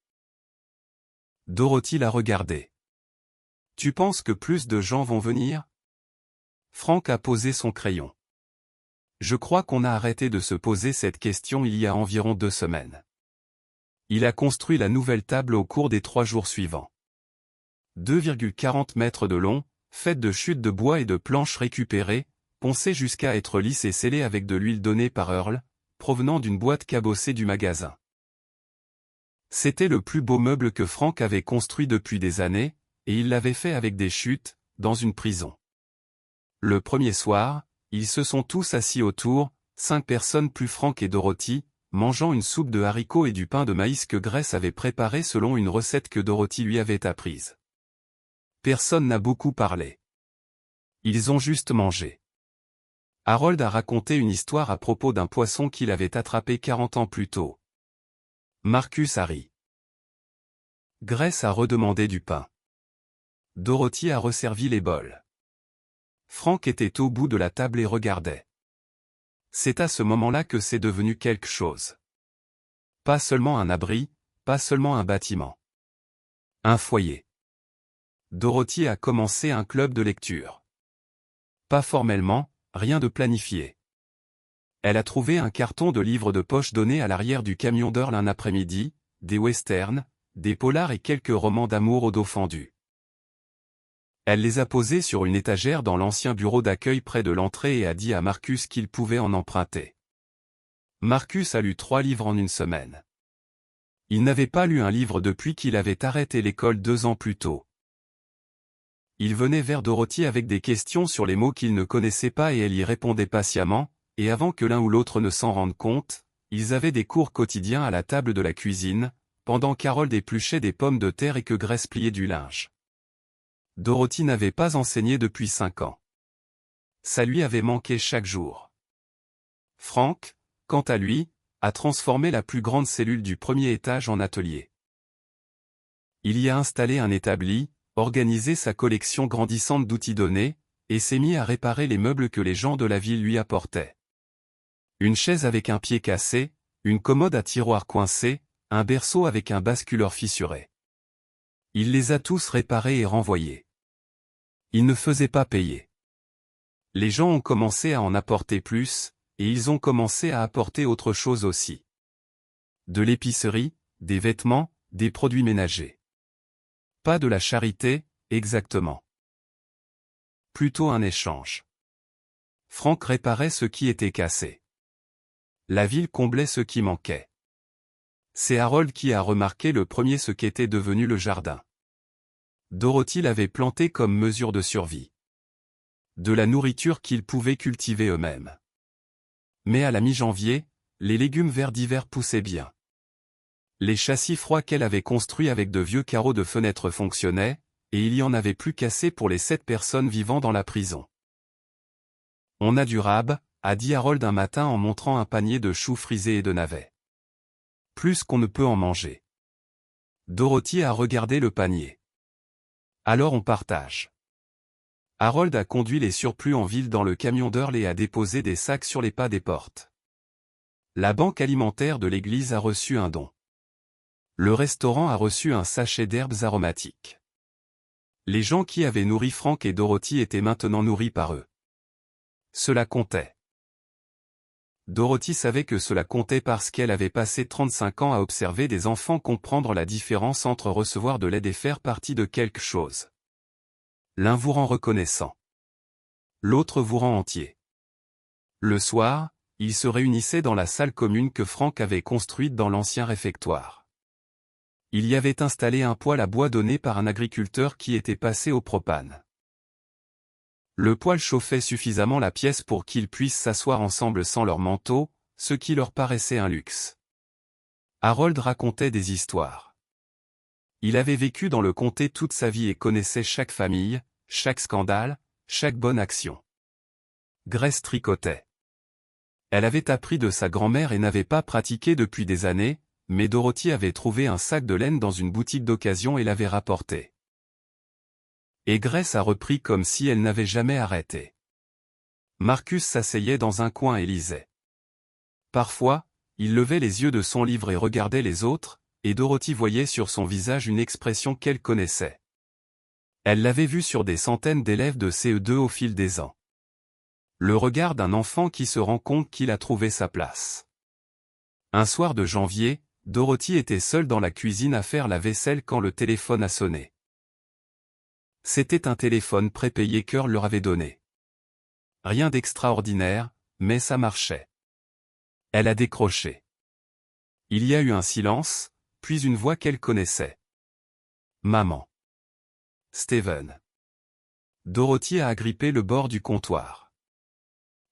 Dorothy l'a regardé. Tu penses que plus de gens vont venir ? Frank a posé son crayon. Je crois qu'on a arrêté de se poser cette question il y a environ 2 semaines. Il a construit la nouvelle table au cours des 3 jours suivants. 2,40 mètres de long, faite de chutes de bois et de planches récupérées, poncée jusqu'à être lisse et scellée avec de l'huile donnée par Earl, provenant d'une boîte cabossée du magasin. C'était le plus beau meuble que Frank avait construit depuis des années, et il l'avait fait avec des chutes, dans une prison. Le premier soir, ils se sont tous assis autour, 5 personnes plus Frank et Dorothy, mangeant une soupe de haricots et du pain de maïs que Grace avait préparé selon une recette que Dorothy lui avait apprise. Personne n'a beaucoup parlé. Ils ont juste mangé. Harold a raconté une histoire à propos d'un poisson qu'il avait attrapé 40 ans plus tôt. Marcus a ri. Grace a redemandé du pain. Dorothy a resservi les bols. Frank était au bout de la table et regardait. C'est à ce moment-là que c'est devenu quelque chose. Pas seulement un abri, pas seulement un bâtiment. Un foyer. Dorothy a commencé un club de lecture. Pas formellement, rien de planifié. Elle a trouvé un carton de livres de poche donné à l'arrière du camion d'Earl un après-midi, des westerns, des polars et quelques romans d'amour au dos fendu. Elle les a posés sur une étagère dans l'ancien bureau d'accueil près de l'entrée et a dit à Marcus qu'il pouvait en emprunter. Marcus a lu 3 livres en 1 semaine. Il n'avait pas lu un livre depuis qu'il avait arrêté l'école 2 ans plus tôt. Il venait vers Dorothy avec des questions sur les mots qu'il ne connaissait pas et elle y répondait patiemment, et avant que l'un ou l'autre ne s'en rende compte, ils avaient des cours quotidiens à la table de la cuisine, pendant qu'Harold épluchait des pommes de terre et que Grace pliait du linge. Dorothy n'avait pas enseigné depuis 5 ans. Ça lui avait manqué chaque jour. Frank, quant à lui, a transformé la plus grande cellule du premier étage en atelier. Il y a installé un établi, organisé sa collection grandissante d'outils donnés, et s'est mis à réparer les meubles que les gens de la ville lui apportaient. Une chaise avec un pied cassé, une commode à tiroir coincé, un berceau avec un basculeur fissuré. Il les a tous réparés et renvoyés. Il ne faisait pas payer. Les gens ont commencé à en apporter plus, et ils ont commencé à apporter autre chose aussi. De l'épicerie, des vêtements, des produits ménagers. Pas de la charité, exactement. Plutôt un échange. Frank réparait ce qui était cassé. La ville comblait ce qui manquait. C'est Harold qui a remarqué le premier ce qu'était devenu le jardin. Dorothy l'avait planté comme mesure de survie. De la nourriture qu'ils pouvaient cultiver eux-mêmes. Mais à la mi-janvier, les légumes verts d'hiver poussaient bien. Les châssis froids qu'elle avait construits avec de vieux carreaux de fenêtres fonctionnaient, et il y en avait plus qu'assez pour les 7 personnes vivant dans la prison. On a du rab, a dit Harold un matin en montrant un panier de choux frisés et de navets. Plus qu'on ne peut en manger. Dorothy a regardé le panier. Alors on partage. Harold a conduit les surplus en ville dans le camion d'Earl et a déposé des sacs sur les pas des portes. La banque alimentaire de l'église a reçu un don. Le restaurant a reçu un sachet d'herbes aromatiques. Les gens qui avaient nourri Frank et Dorothy étaient maintenant nourris par eux. Cela comptait. Dorothy savait que cela comptait parce qu'elle avait passé 35 ans à observer des enfants comprendre la différence entre recevoir de l'aide et faire partie de quelque chose. L'un vous rend reconnaissant. L'autre vous rend entier. Le soir, ils se réunissaient dans la salle commune que Frank avait construite dans l'ancien réfectoire. Il y avait installé un poêle à bois donné par un agriculteur qui était passé au propane. Le poêle chauffait suffisamment la pièce pour qu'ils puissent s'asseoir ensemble sans leur manteau, ce qui leur paraissait un luxe. Harold racontait des histoires. Il avait vécu dans le comté toute sa vie et connaissait chaque famille, chaque scandale, chaque bonne action. Grace tricotait. Elle avait appris de sa grand-mère et n'avait pas pratiqué depuis des années, mais Dorothy avait trouvé un sac de laine dans une boutique d'occasion et l'avait rapporté. Et Grace a repris comme si elle n'avait jamais arrêté. Marcus s'asseyait dans un coin et lisait. Parfois, il levait les yeux de son livre et regardait les autres, et Dorothy voyait sur son visage une expression qu'elle connaissait. Elle l'avait vue sur des centaines d'élèves de CE2 au fil des ans. Le regard d'un enfant qui se rend compte qu'il a trouvé sa place. Un soir de janvier, Dorothy était seule dans la cuisine à faire la vaisselle quand le téléphone a sonné. C'était un téléphone prépayé qu'Earl leur avait donné. Rien d'extraordinaire, mais ça marchait. Elle a décroché. Il y a eu un silence, puis une voix qu'elle connaissait. Maman. Steven. Dorothy a agrippé le bord du comptoir.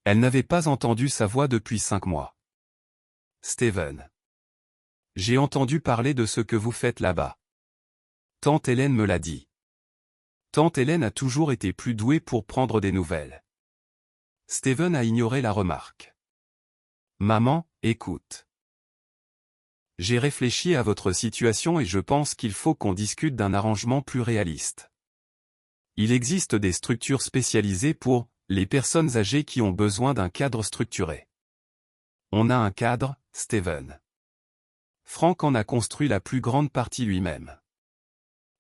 Elle n'avait pas entendu sa voix depuis 5 mois. Steven. J'ai entendu parler de ce que vous faites là-bas. Tante Hélène me l'a dit. Tante Hélène a toujours été plus douée pour prendre des nouvelles. Steven a ignoré la remarque. Maman, écoute. J'ai réfléchi à votre situation et je pense qu'il faut qu'on discute d'un arrangement plus réaliste. Il existe des structures spécialisées pour les personnes âgées qui ont besoin d'un cadre structuré. On a un cadre, Steven. Frank en a construit la plus grande partie lui-même.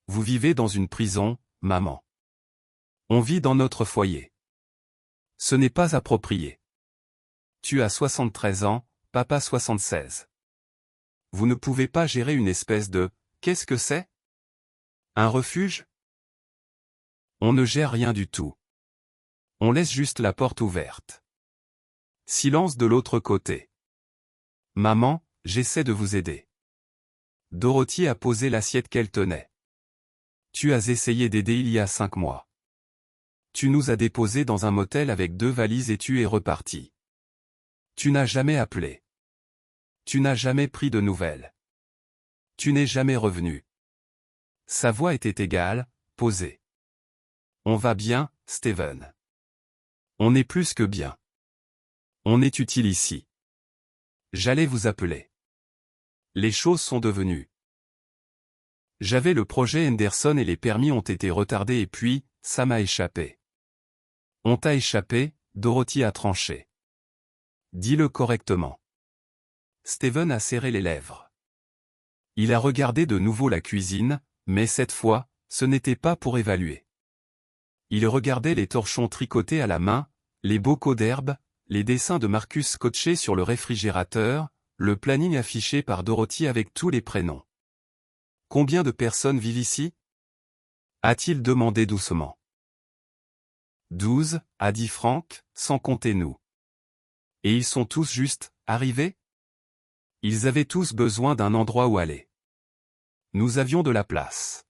Vous vivez dans une prison, maman. On vit dans notre foyer. Ce n'est pas approprié. Tu as 73 ans, papa 76. Vous ne pouvez pas gérer une espèce de « qu'est-ce que c'est ? Un refuge ?» On ne gère rien du tout. On laisse juste la porte ouverte. Silence de l'autre côté. Maman, j'essaie de vous aider. Dorothy a posé l'assiette qu'elle tenait. Tu as essayé d'aider il y a 5 mois. Tu nous as déposés dans un motel avec 2 valises et tu es reparti. Tu n'as jamais appelé. Tu n'as jamais pris de nouvelles. Tu n'es jamais revenu. Sa voix était égale, posée. On va bien, Steven. On est plus que bien. On est utile ici. J'allais vous appeler. Les choses sont devenues. J'avais le projet Henderson et les permis ont été retardés et puis, ça m'a échappé. On t'a échappé, Dorothy a tranché. Dis-le correctement. Steven a serré les lèvres. Il a regardé de nouveau la cuisine, mais cette fois, ce n'était pas pour évaluer. Il regardait les torchons tricotés à la main, les bocaux d'herbe, les dessins de Marcus scotchés sur le réfrigérateur, le planning affiché par Dorothy avec tous les prénoms. Combien de personnes vivent ici? A-t-il demandé doucement. 12, a dit Frank, sans compter nous. Et ils sont tous juste arrivés? Ils avaient tous besoin d'un endroit où aller. Nous avions de la place.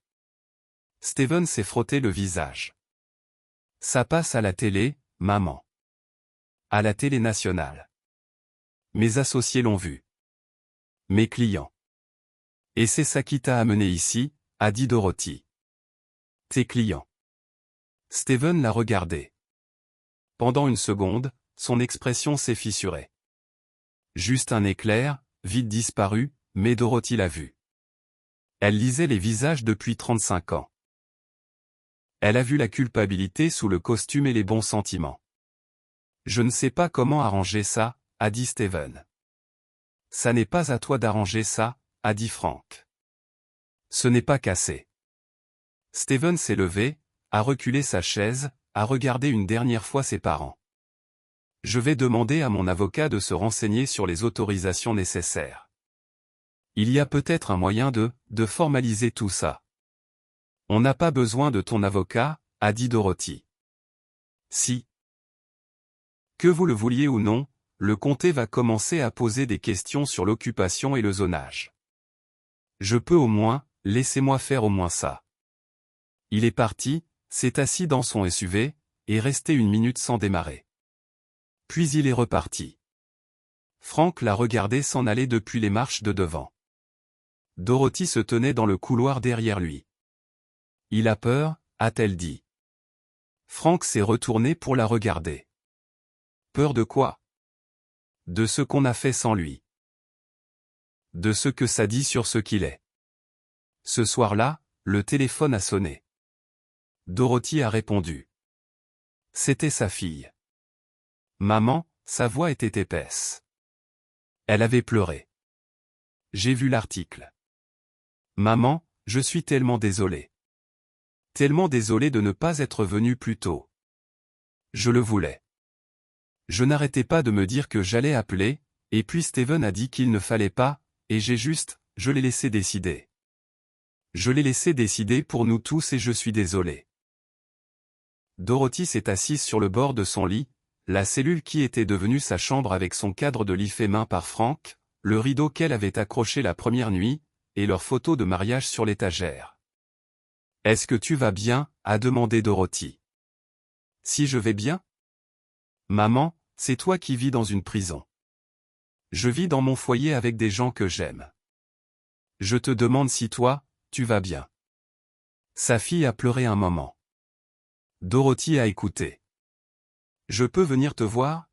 Steven s'est frotté le visage. Ça passe à la télé, maman. À la télé nationale. Mes associés l'ont vu. Mes clients. Et c'est ça qui t'a amené ici, a dit Dorothy. Tes clients. Steven l'a regardé. Pendant une seconde, son expression s'est fissurée. Juste un éclair, vite disparu, mais Dorothy l'a vu. Elle lisait les visages depuis 35 ans. Elle a vu la culpabilité sous le costume et les bons sentiments. Je ne sais pas comment arranger ça, a dit Steven. Ça n'est pas à toi d'arranger ça, a dit Frank. Ce n'est pas cassé. Steven s'est levé, a reculé sa chaise, a regardé une dernière fois ses parents. Je vais demander à mon avocat de se renseigner sur les autorisations nécessaires. Il y a peut-être un moyen de formaliser tout ça. On n'a pas besoin de ton avocat, a dit Dorothy. Si. Que vous le vouliez ou non, le comté va commencer à poser des questions sur l'occupation et le zonage. Je peux au moins, laissez-moi faire au moins ça. Il est parti, s'est assis dans son SUV, et resté 1 minute sans démarrer. Puis il est reparti. Frank l'a regardé s'en aller depuis les marches de devant. Dorothy se tenait dans le couloir derrière lui. Il a peur, a-t-elle dit. Frank s'est retourné pour la regarder. Peur de quoi? De ce qu'on a fait sans lui. De ce que ça dit sur ce qu'il est. Ce soir-là, le téléphone a sonné. Dorothy a répondu. C'était sa fille. Maman, sa voix était épaisse. Elle avait pleuré. J'ai vu l'article. Maman, je suis tellement désolé. Tellement désolé de ne pas être venu plus tôt. Je le voulais. Je n'arrêtais pas de me dire que j'allais appeler, et puis Steven a dit qu'il ne fallait pas, et je l'ai laissé décider. Je l'ai laissé décider pour nous tous et je suis désolé. Dorothy s'est assise sur le bord de son lit, la cellule qui était devenue sa chambre avec son cadre de lit fait main par Frank, le rideau qu'elle avait accroché la première nuit, et leurs photos de mariage sur l'étagère. « Est-ce que tu vas bien ?» a demandé Dorothy. « Si je vais bien ? Maman, c'est toi qui vis dans une prison. Je vis dans mon foyer avec des gens que j'aime. Je te demande si toi, tu vas bien. » Sa fille a pleuré un moment. Dorothy a écouté. « Je peux venir te voir ?»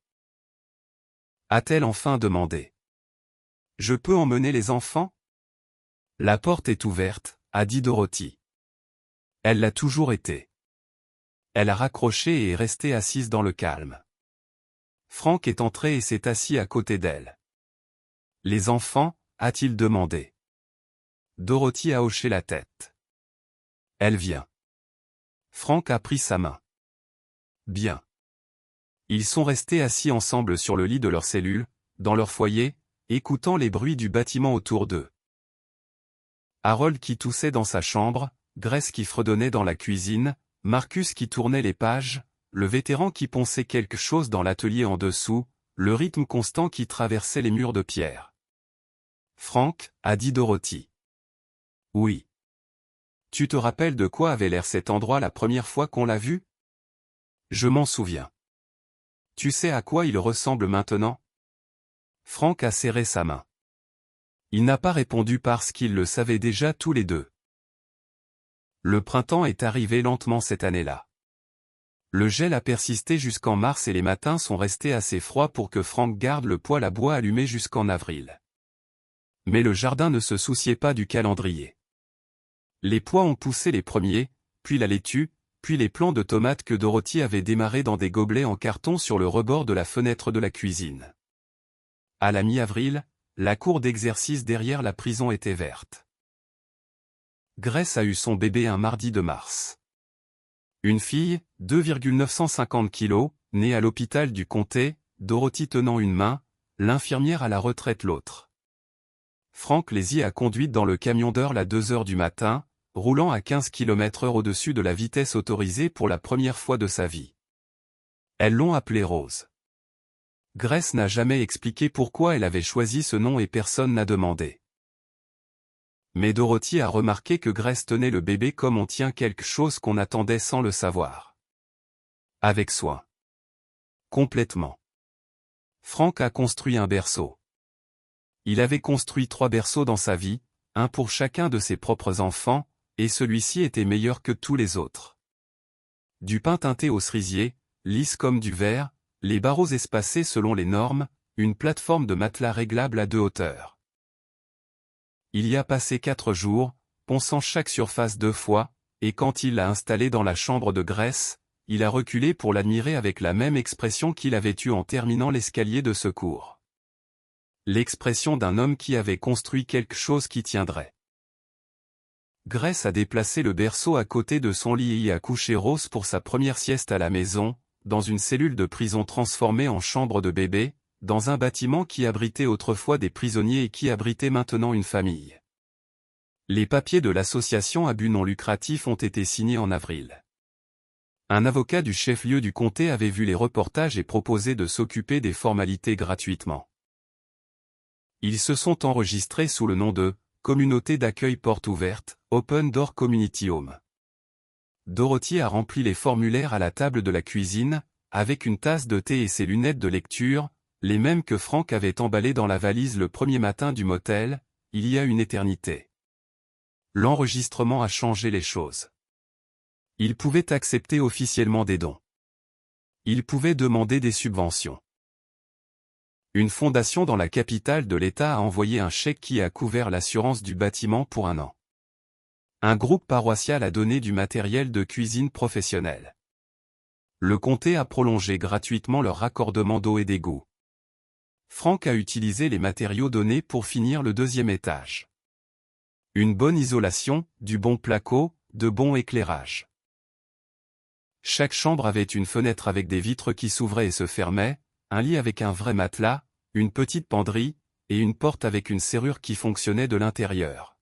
a-t-elle enfin demandé. « Je peux emmener les enfants ?» La porte est ouverte, a dit Dorothy. Elle l'a toujours été. Elle a raccroché et est restée assise dans le calme. Frank est entré et s'est assis à côté d'elle. « Les enfants ?» a-t-il demandé. Dorothy a hoché la tête. « Elle vient. » Frank a pris sa main. « Bien. » Ils sont restés assis ensemble sur le lit de leur cellule, dans leur foyer, écoutant les bruits du bâtiment autour d'eux. Harold qui toussait dans sa chambre, Grace qui fredonnait dans la cuisine, Marcus qui tournait les pages, le vétéran qui ponçait quelque chose dans l'atelier en dessous, le rythme constant qui traversait les murs de pierre. « Frank » a dit Dorothy. Oui. Tu te rappelles de quoi avait l'air cet endroit la première fois qu'on l'a vu? Je m'en souviens. Tu sais à quoi il ressemble maintenant? Frank a serré sa main. Il n'a pas répondu parce qu'ils le savaient déjà tous les deux. Le printemps est arrivé lentement cette année-là. Le gel a persisté jusqu'en mars et les matins sont restés assez froids pour que Frank garde le poêle à bois allumé jusqu'en avril. Mais le jardin ne se souciait pas du calendrier. Les pois ont poussé les premiers, puis la laitue, puis les plants de tomates que Dorothy avait démarrés dans des gobelets en carton sur le rebord de la fenêtre de la cuisine. À la mi-avril, la cour d'exercice derrière la prison était verte. Grace a eu son bébé un mardi de mars. Une fille, 2,950 kg, née à l'hôpital du comté, Dorothy tenant une main, l'infirmière à la retraite l'autre. Frank les y a conduites dans le camion d'heure à 2 heures du matin, roulant à 15 km/h au-dessus de la vitesse autorisée pour la première fois de sa vie. Elles l'ont appelée Rose. Grace n'a jamais expliqué pourquoi elle avait choisi ce nom et personne n'a demandé. Mais Dorothy a remarqué que Grace tenait le bébé comme on tient quelque chose qu'on attendait sans le savoir. Avec soin. Complètement. Frank a construit un berceau. Il avait construit 3 berceaux dans sa vie, un pour chacun de ses propres enfants, et celui-ci était meilleur que tous les autres. Du pain teinté au cerisier, lisse comme du verre, les barreaux espacés selon les normes, une plateforme de matelas réglable à 2 hauteurs. Il y a passé 4 jours, ponçant chaque surface 2 fois, et quand il l'a installé dans la chambre de Grace, il a reculé pour l'admirer avec la même expression qu'il avait eue en terminant l'escalier de secours. L'expression d'un homme qui avait construit quelque chose qui tiendrait. Grace a déplacé le berceau à côté de son lit et y a couché Rose pour sa première sieste à la maison, dans une cellule de prison transformée en chambre de bébé, dans un bâtiment qui abritait autrefois des prisonniers et qui abritait maintenant une famille. Les papiers de l'association à but non lucratif ont été signés en avril. Un avocat du chef-lieu du comté avait vu les reportages et proposé de s'occuper des formalités gratuitement. Ils se sont enregistrés sous le nom de « Communauté d'accueil porte ouverte, Open Door Community Home ». Dorothy a rempli les formulaires à la table de la cuisine, avec une tasse de thé et ses lunettes de lecture, les mêmes que Frank avait emballées dans la valise le premier matin du motel, il y a une éternité. L'enregistrement a changé les choses. Il pouvait accepter officiellement des dons. Il pouvait demander des subventions. Une fondation dans la capitale de l'État a envoyé un chèque qui a couvert l'assurance du bâtiment pour 1 an. Un groupe paroissial a donné du matériel de cuisine professionnel. Le comté a prolongé gratuitement leur raccordement d'eau et d'égout. Frank a utilisé les matériaux donnés pour finir le 2e étage. Une bonne isolation, du bon placo, de bon éclairage. Chaque chambre avait une fenêtre avec des vitres qui s'ouvraient et se fermaient, un lit avec un vrai matelas, une petite penderie, et une porte avec une serrure qui fonctionnait de l'intérieur.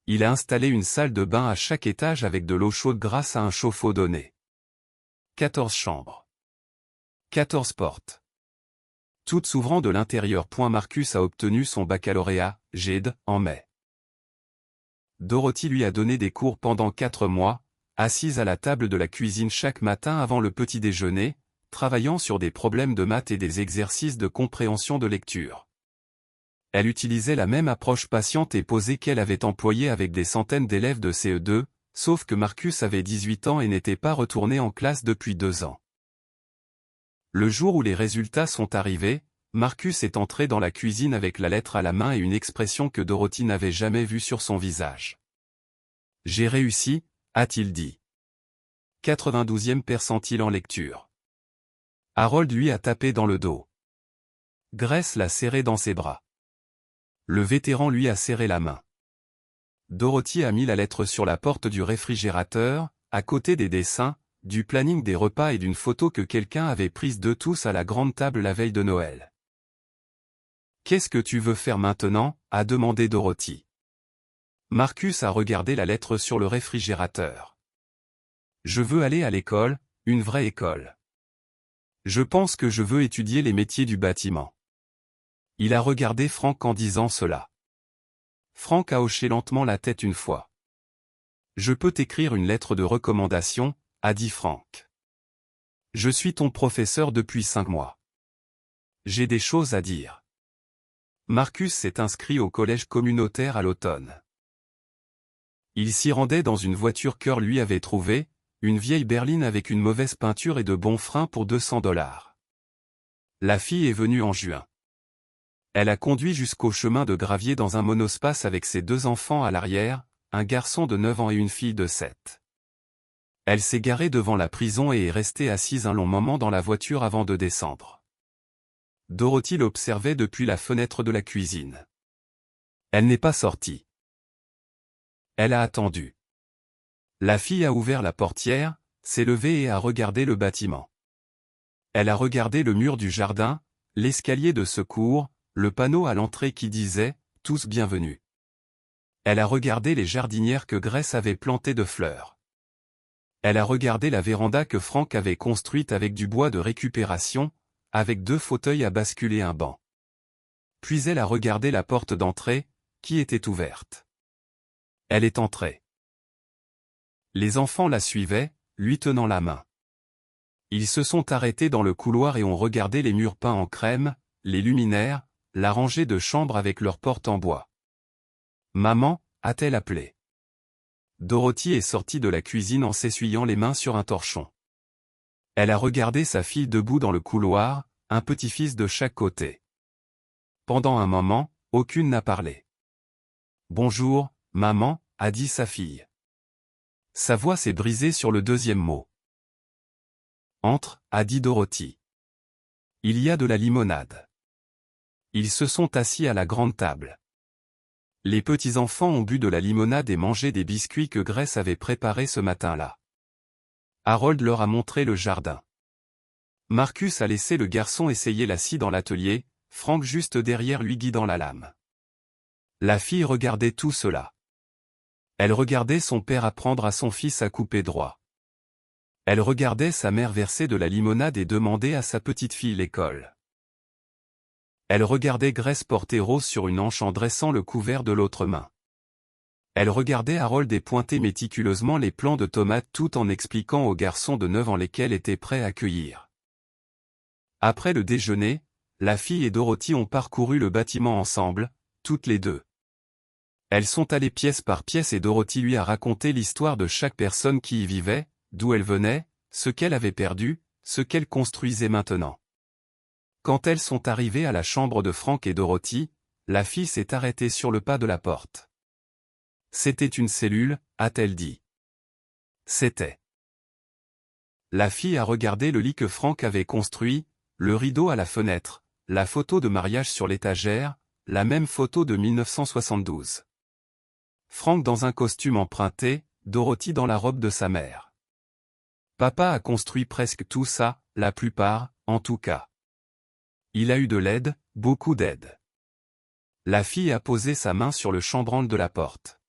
Il a installé une salle de bain à chaque étage avec de l'eau chaude grâce à un chauffe-eau donné. 14 chambres. 14 portes. Toutes s'ouvrant de l'intérieur. Marcus a obtenu son baccalauréat, GED, en mai. Dorothy lui a donné des cours pendant 4 mois, assise à la table de la cuisine chaque matin avant le petit déjeuner, travaillant sur des problèmes de maths et des exercices de compréhension de lecture. Elle utilisait la même approche patiente et posée qu'elle avait employée avec des centaines d'élèves de CE2, sauf que Marcus avait 18 ans et n'était pas retourné en classe depuis 2 ans. Le jour où les résultats sont arrivés, Marcus est entré dans la cuisine avec la lettre à la main et une expression que Dorothy n'avait jamais vue sur son visage. « J'ai réussi », a-t-il dit. 92e percentile en lecture. Harold lui a tapé dans le dos. Grace l'a serré dans ses bras. Le vétéran lui a serré la main. Dorothy a mis la lettre sur la porte du réfrigérateur, à côté des dessins, du planning des repas et d'une photo que quelqu'un avait prise d'eux tous à la grande table la veille de Noël. « Qu'est-ce que tu veux faire maintenant » a demandé Dorothy. Marcus a regardé la lettre sur le réfrigérateur. « Je veux aller à l'école, une vraie école. Je pense que je veux étudier les métiers du bâtiment. » Il a regardé Frank en disant cela. Franck a hoché lentement la tête une fois. Je peux t'écrire une lettre de recommandation, a dit Franck. Je suis ton professeur depuis 5 mois. J'ai des choses à dire. Marcus s'est inscrit au collège communautaire à l'automne. Il s'y rendait dans une voiture que lui avait trouvée, une vieille berline avec une mauvaise peinture et de bons freins pour $200. La fille est venue en juin. Elle a conduit jusqu'au chemin de gravier dans un monospace avec ses 2 enfants à l'arrière, un garçon de 9 ans et une fille de 7. Elle s'est garée devant la prison et est restée assise un long moment dans la voiture avant de descendre. Dorothy l'observait depuis la fenêtre de la cuisine. Elle n'est pas sortie. Elle a attendu. La fille a ouvert la portière, s'est levée et a regardé le bâtiment. Elle a regardé le mur du jardin, l'escalier de secours, le panneau à l'entrée qui disait « Tous bienvenus ». Elle a regardé les jardinières que Grace avait plantées de fleurs. Elle a regardé la véranda que Franck avait construite avec du bois de récupération, avec 2 fauteuils à basculer et un banc. Puis elle a regardé la porte d'entrée, qui était ouverte. Elle est entrée. Les enfants la suivaient, lui tenant la main. Ils se sont arrêtés dans le couloir et ont regardé les murs peints en crème, les luminaires, la rangée de chambres avec leurs portes en bois. Maman, a-t-elle appelé. Dorothy est sortie de la cuisine en s'essuyant les mains sur un torchon. Elle a regardé sa fille debout dans le couloir, un petit-fils de chaque côté. Pendant un moment, aucune n'a parlé. Bonjour, maman, a dit sa fille. Sa voix s'est brisée sur le 2e mot. Entre, a dit Dorothy. Il y a de la limonade. Ils se sont assis à la grande table. Les petits-enfants ont bu de la limonade et mangé des biscuits que Grace avait préparés ce matin-là. Harold leur a montré le jardin. Marcus a laissé le garçon essayer la scie dans l'atelier, Franck juste derrière lui guidant la lame. La fille regardait tout cela. Elle regardait son père apprendre à son fils à couper droit. Elle regardait sa mère verser de la limonade et demander à sa petite fille l'école. Elle regardait Grace porter Rose sur une hanche en dressant le couvert de l'autre main. Elle regardait Harold et pointer méticuleusement les plants de tomates tout en expliquant aux garçons de 9 ans lesquels étaient prêts à cueillir. Après le déjeuner, la fille et Dorothy ont parcouru le bâtiment ensemble, toutes les deux. Elles sont allées pièce par pièce et Dorothy lui a raconté l'histoire de chaque personne qui y vivait, d'où elle venait, ce qu'elle avait perdu, ce qu'elle construisait maintenant. Quand elles sont arrivées à la chambre de Franck et Dorothy, la fille s'est arrêtée sur le pas de la porte. C'était une cellule, a-t-elle dit. C'était. La fille a regardé le lit que Franck avait construit, le rideau à la fenêtre, la photo de mariage sur l'étagère, la même photo de 1972. Franck dans un costume emprunté, Dorothy dans la robe de sa mère. Papa a construit presque tout ça, la plupart, en tout cas. Il a eu de l'aide, beaucoup d'aide. La fille a posé sa main sur le chambranle de la porte.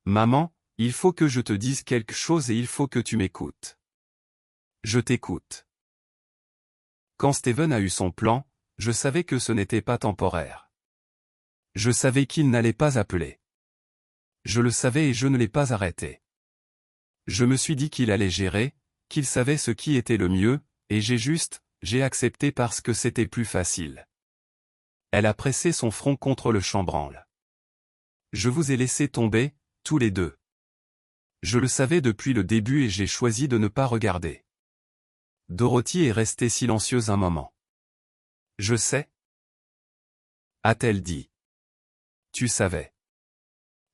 Maman, il faut que je te dise quelque chose et il faut que tu m'écoutes. Je t'écoute. Quand Steven a eu son plan, je savais que ce n'était pas temporaire. Je savais qu'il n'allait pas appeler. Je le savais et je ne l'ai pas arrêté. Je me suis dit qu'il allait gérer, qu'il savait ce qui était le mieux, et j'ai accepté parce que c'était plus facile. Elle a pressé son front contre le chambranle. Je vous ai laissé tomber, tous les deux. Je le savais depuis le début et j'ai choisi de ne pas regarder. Dorothy est restée silencieuse un moment. Je sais, a-t-elle dit. Tu savais.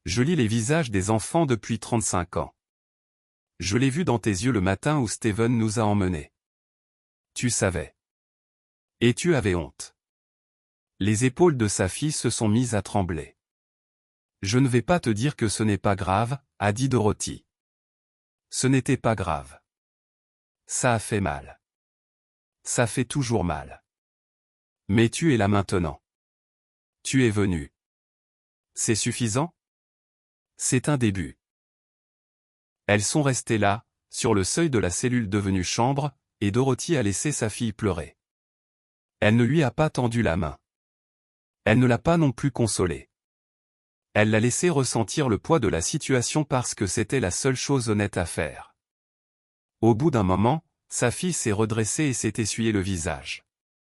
Je lis les visages des enfants depuis 35 ans. Je l'ai vu dans tes yeux le matin où Steven nous a emmenés. Tu savais. Et tu avais honte. Les épaules de sa fille se sont mises à trembler. Je ne vais pas te dire que ce n'est pas grave, a dit Dorothy. Ce n'était pas grave. Ça a fait mal. Ça fait toujours mal. Mais tu es là maintenant. Tu es venu. C'est suffisant? C'est un début. Elles sont restées là, sur le seuil de la cellule devenue chambre, et Dorothy a laissé sa fille pleurer. Elle ne lui a pas tendu la main. Elle ne l'a pas non plus consolée. Elle l'a laissé ressentir le poids de la situation parce que c'était la seule chose honnête à faire. Au bout d'un moment, sa fille s'est redressée et s'est essuyé le visage.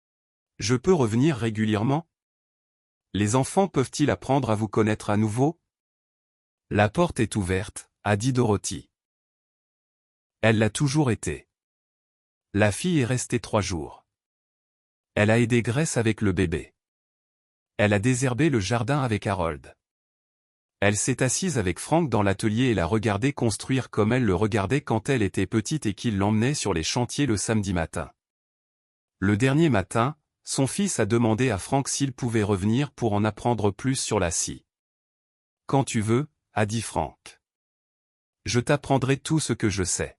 « Je peux revenir régulièrement? Les enfants peuvent-ils apprendre à vous connaître à nouveau? » « La porte est ouverte, » a dit Dorothy. Elle l'a toujours été. La fille est restée 3 jours. Elle a aidé Grace avec le bébé. Elle a désherbé le jardin avec Harold. Elle s'est assise avec Frank dans l'atelier et l'a regardé construire comme elle le regardait quand elle était petite et qu'il l'emmenait sur les chantiers le samedi matin. Le dernier matin, son fils a demandé à Frank s'il pouvait revenir pour en apprendre plus sur la scie. « Quand tu veux, » a dit Frank. « Je t'apprendrai tout ce que je sais. »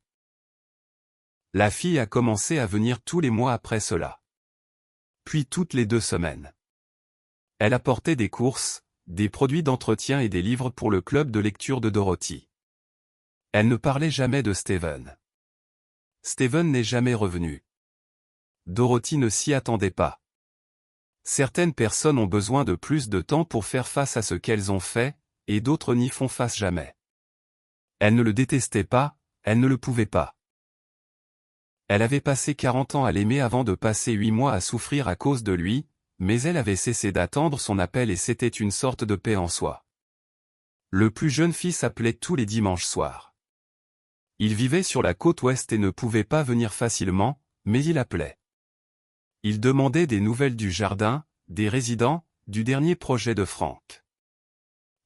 La fille a commencé à venir tous les mois après cela. Puis toutes les 2 semaines. Elle apportait des courses, des produits d'entretien et des livres pour le club de lecture de Dorothy. Elle ne parlait jamais de Steven. Steven n'est jamais revenu. Dorothy ne s'y attendait pas. Certaines personnes ont besoin de plus de temps pour faire face à ce qu'elles ont fait, et d'autres n'y font face jamais. Elle ne le détestait pas, elle ne le pouvait pas. Elle avait passé 40 ans à l'aimer avant de passer 8 mois à souffrir à cause de lui, mais elle avait cessé d'attendre son appel et c'était une sorte de paix en soi. Le plus jeune fils appelait tous les dimanches soirs. Il vivait sur la côte ouest et ne pouvait pas venir facilement, mais il appelait. Il demandait des nouvelles du jardin, des résidents, du dernier projet de Frank.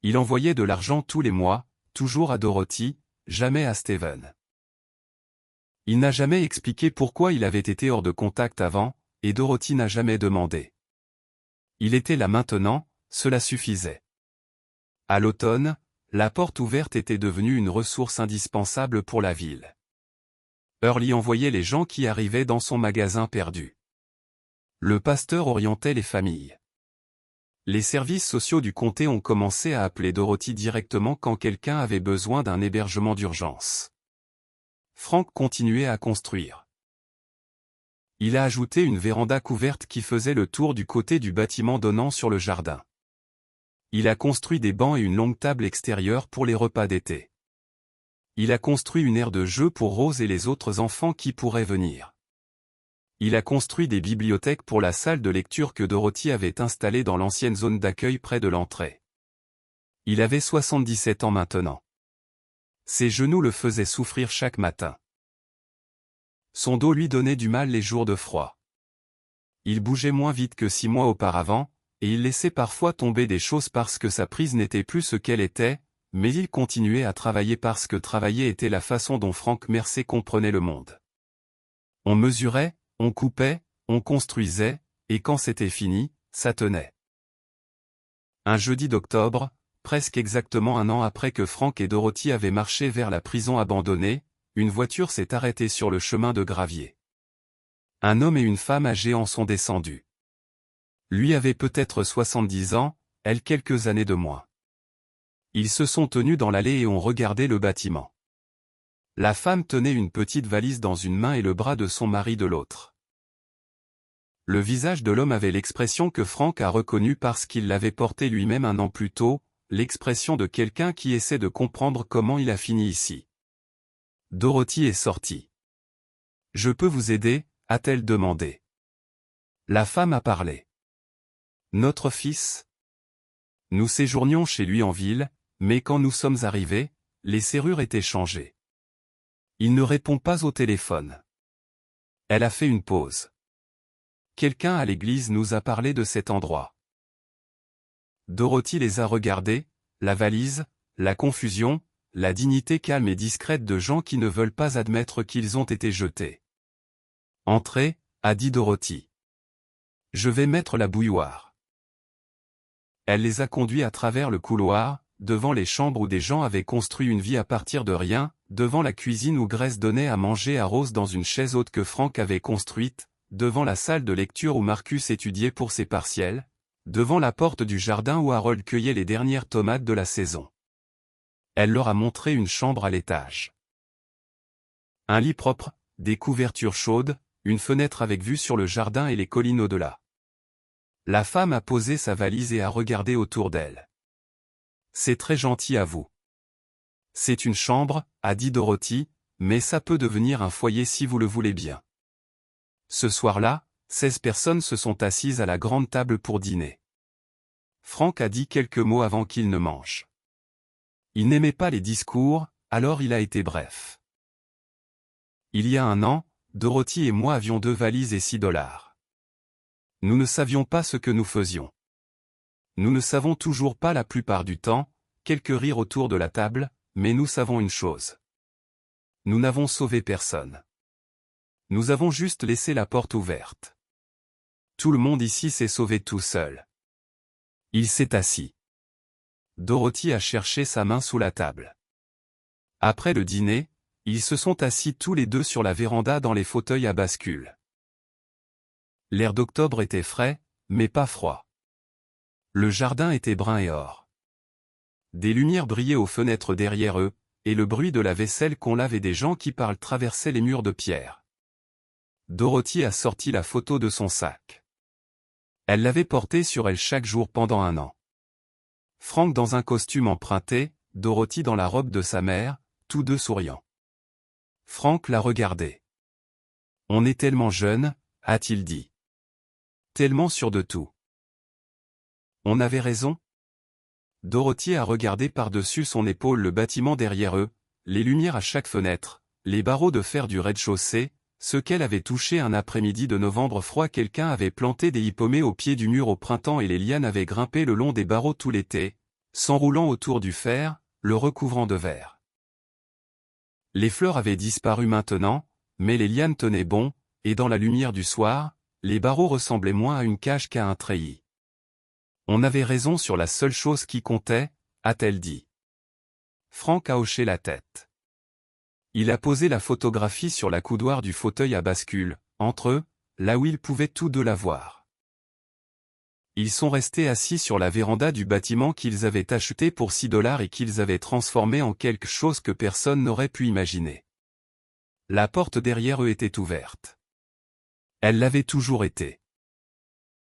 Il envoyait de l'argent tous les mois, toujours à Dorothy, jamais à Steven. Il n'a jamais expliqué pourquoi il avait été hors de contact avant, et Dorothy n'a jamais demandé. Il était là maintenant, cela suffisait. À l'automne, la porte ouverte était devenue une ressource indispensable pour la ville. Hurley envoyait les gens qui arrivaient dans son magasin perdu. Le pasteur orientait les familles. Les services sociaux du comté ont commencé à appeler Dorothy directement quand quelqu'un avait besoin d'un hébergement d'urgence. Frank continuait à construire. Il a ajouté une véranda couverte qui faisait le tour du côté du bâtiment donnant sur le jardin. Il a construit des bancs et une longue table extérieure pour les repas d'été. Il a construit une aire de jeu pour Rose et les autres enfants qui pourraient venir. Il a construit des bibliothèques pour la salle de lecture que Dorothy avait installée dans l'ancienne zone d'accueil près de l'entrée. Il avait 77 ans maintenant. Ses genoux le faisaient souffrir chaque matin. Son dos lui donnait du mal les jours de froid. Il bougeait moins vite que 6 mois auparavant, et il laissait parfois tomber des choses parce que sa prise n'était plus ce qu'elle était, mais il continuait à travailler parce que travailler était la façon dont Frank Mercer comprenait le monde. On mesurait, on coupait, on construisait, et quand c'était fini, ça tenait. Un jeudi d'octobre, presque exactement 1 an après que Frank et Dorothy avaient marché vers la prison abandonnée, une voiture s'est arrêtée sur le chemin de gravier. Un homme et une femme âgés en sont descendus. Lui avait peut-être 70 ans, elle quelques années de moins. Ils se sont tenus dans l'allée et ont regardé le bâtiment. La femme tenait une petite valise dans une main et le bras de son mari de l'autre. Le visage de l'homme avait l'expression que Frank a reconnue parce qu'il l'avait portée lui-même 1 an plus tôt, l'expression de quelqu'un qui essaie de comprendre comment il a fini ici. Dorothy est sortie. « Je peux vous aider ?» a-t-elle demandé. La femme a parlé. « Notre fils ?» Nous séjournions chez lui en ville, mais quand nous sommes arrivés, les serrures étaient changées. Il ne répond pas au téléphone. Elle a fait une pause. Quelqu'un à l'église nous a parlé de cet endroit. Dorothy les a regardés, la valise, la confusion, la dignité calme et discrète de gens qui ne veulent pas admettre qu'ils ont été jetés. « Entrez » a dit Dorothy. « Je vais mettre la bouilloire. » Elle les a conduits à travers le couloir, devant les chambres où des gens avaient construit une vie à partir de rien, devant la cuisine où Grace donnait à manger à Rose dans une chaise haute que Frank avait construite, devant la salle de lecture où Marcus étudiait pour ses partiels, devant la porte du jardin où Harold cueillait les dernières tomates de la saison. Elle leur a montré une chambre à l'étage. Un lit propre, des couvertures chaudes, une fenêtre avec vue sur le jardin et les collines au-delà. La femme a posé sa valise et a regardé autour d'elle. C'est très gentil à vous. C'est une chambre, a dit Dorothy, mais ça peut devenir un foyer si vous le voulez bien. Ce soir-là, 16 personnes se sont assises à la grande table pour dîner. Frank a dit quelques mots avant qu'il ne mange. Il n'aimait pas les discours, alors il a été bref. Il y a un an, Dorothy et moi avions 2 valises et $6. Nous ne savions pas ce que nous faisions. Nous ne savons toujours pas la plupart du temps, quelques rires autour de la table, mais nous savons une chose. Nous n'avons sauvé personne. Nous avons juste laissé la porte ouverte. Tout le monde ici s'est sauvé tout seul. Il s'est assis. Dorothy a cherché sa main sous la table. Après le dîner, ils se sont assis tous les deux sur la véranda dans les fauteuils à bascule. L'air d'octobre était frais, mais pas froid. Le jardin était brun et or. Des lumières brillaient aux fenêtres derrière eux, et le bruit de la vaisselle qu'on lave et des gens qui parlent traversait les murs de pierre. Dorothy a sorti la photo de son sac. Elle l'avait portée sur elle chaque jour pendant un an. Frank dans un costume emprunté, Dorothy dans la robe de sa mère, tous deux souriants. Frank l'a regardé. « On est tellement jeunes, a-t-il dit. Tellement sûr de tout. » On avait raison. Dorothy a regardé par-dessus son épaule le bâtiment derrière eux, les lumières à chaque fenêtre, les barreaux de fer du rez-de-chaussée, ce qu'elle avait touché un après-midi de novembre froid. Quelqu'un avait planté des hippomées au pied du mur au printemps et les lianes avaient grimpé le long des barreaux tout l'été, s'enroulant autour du fer, le recouvrant de verre. Les fleurs avaient disparu maintenant, mais les lianes tenaient bon, et dans la lumière du soir, les barreaux ressemblaient moins à une cage qu'à un treillis. On avait raison sur la seule chose qui comptait, a-t-elle dit. Frank a hoché la tête. Il a posé la photographie sur la coudoir du fauteuil à bascule, entre eux, là où ils pouvaient tous deux la voir. Ils sont restés assis sur la véranda du bâtiment qu'ils avaient acheté pour $6 et qu'ils avaient transformé en quelque chose que personne n'aurait pu imaginer. La porte derrière eux était ouverte. Elle l'avait toujours été.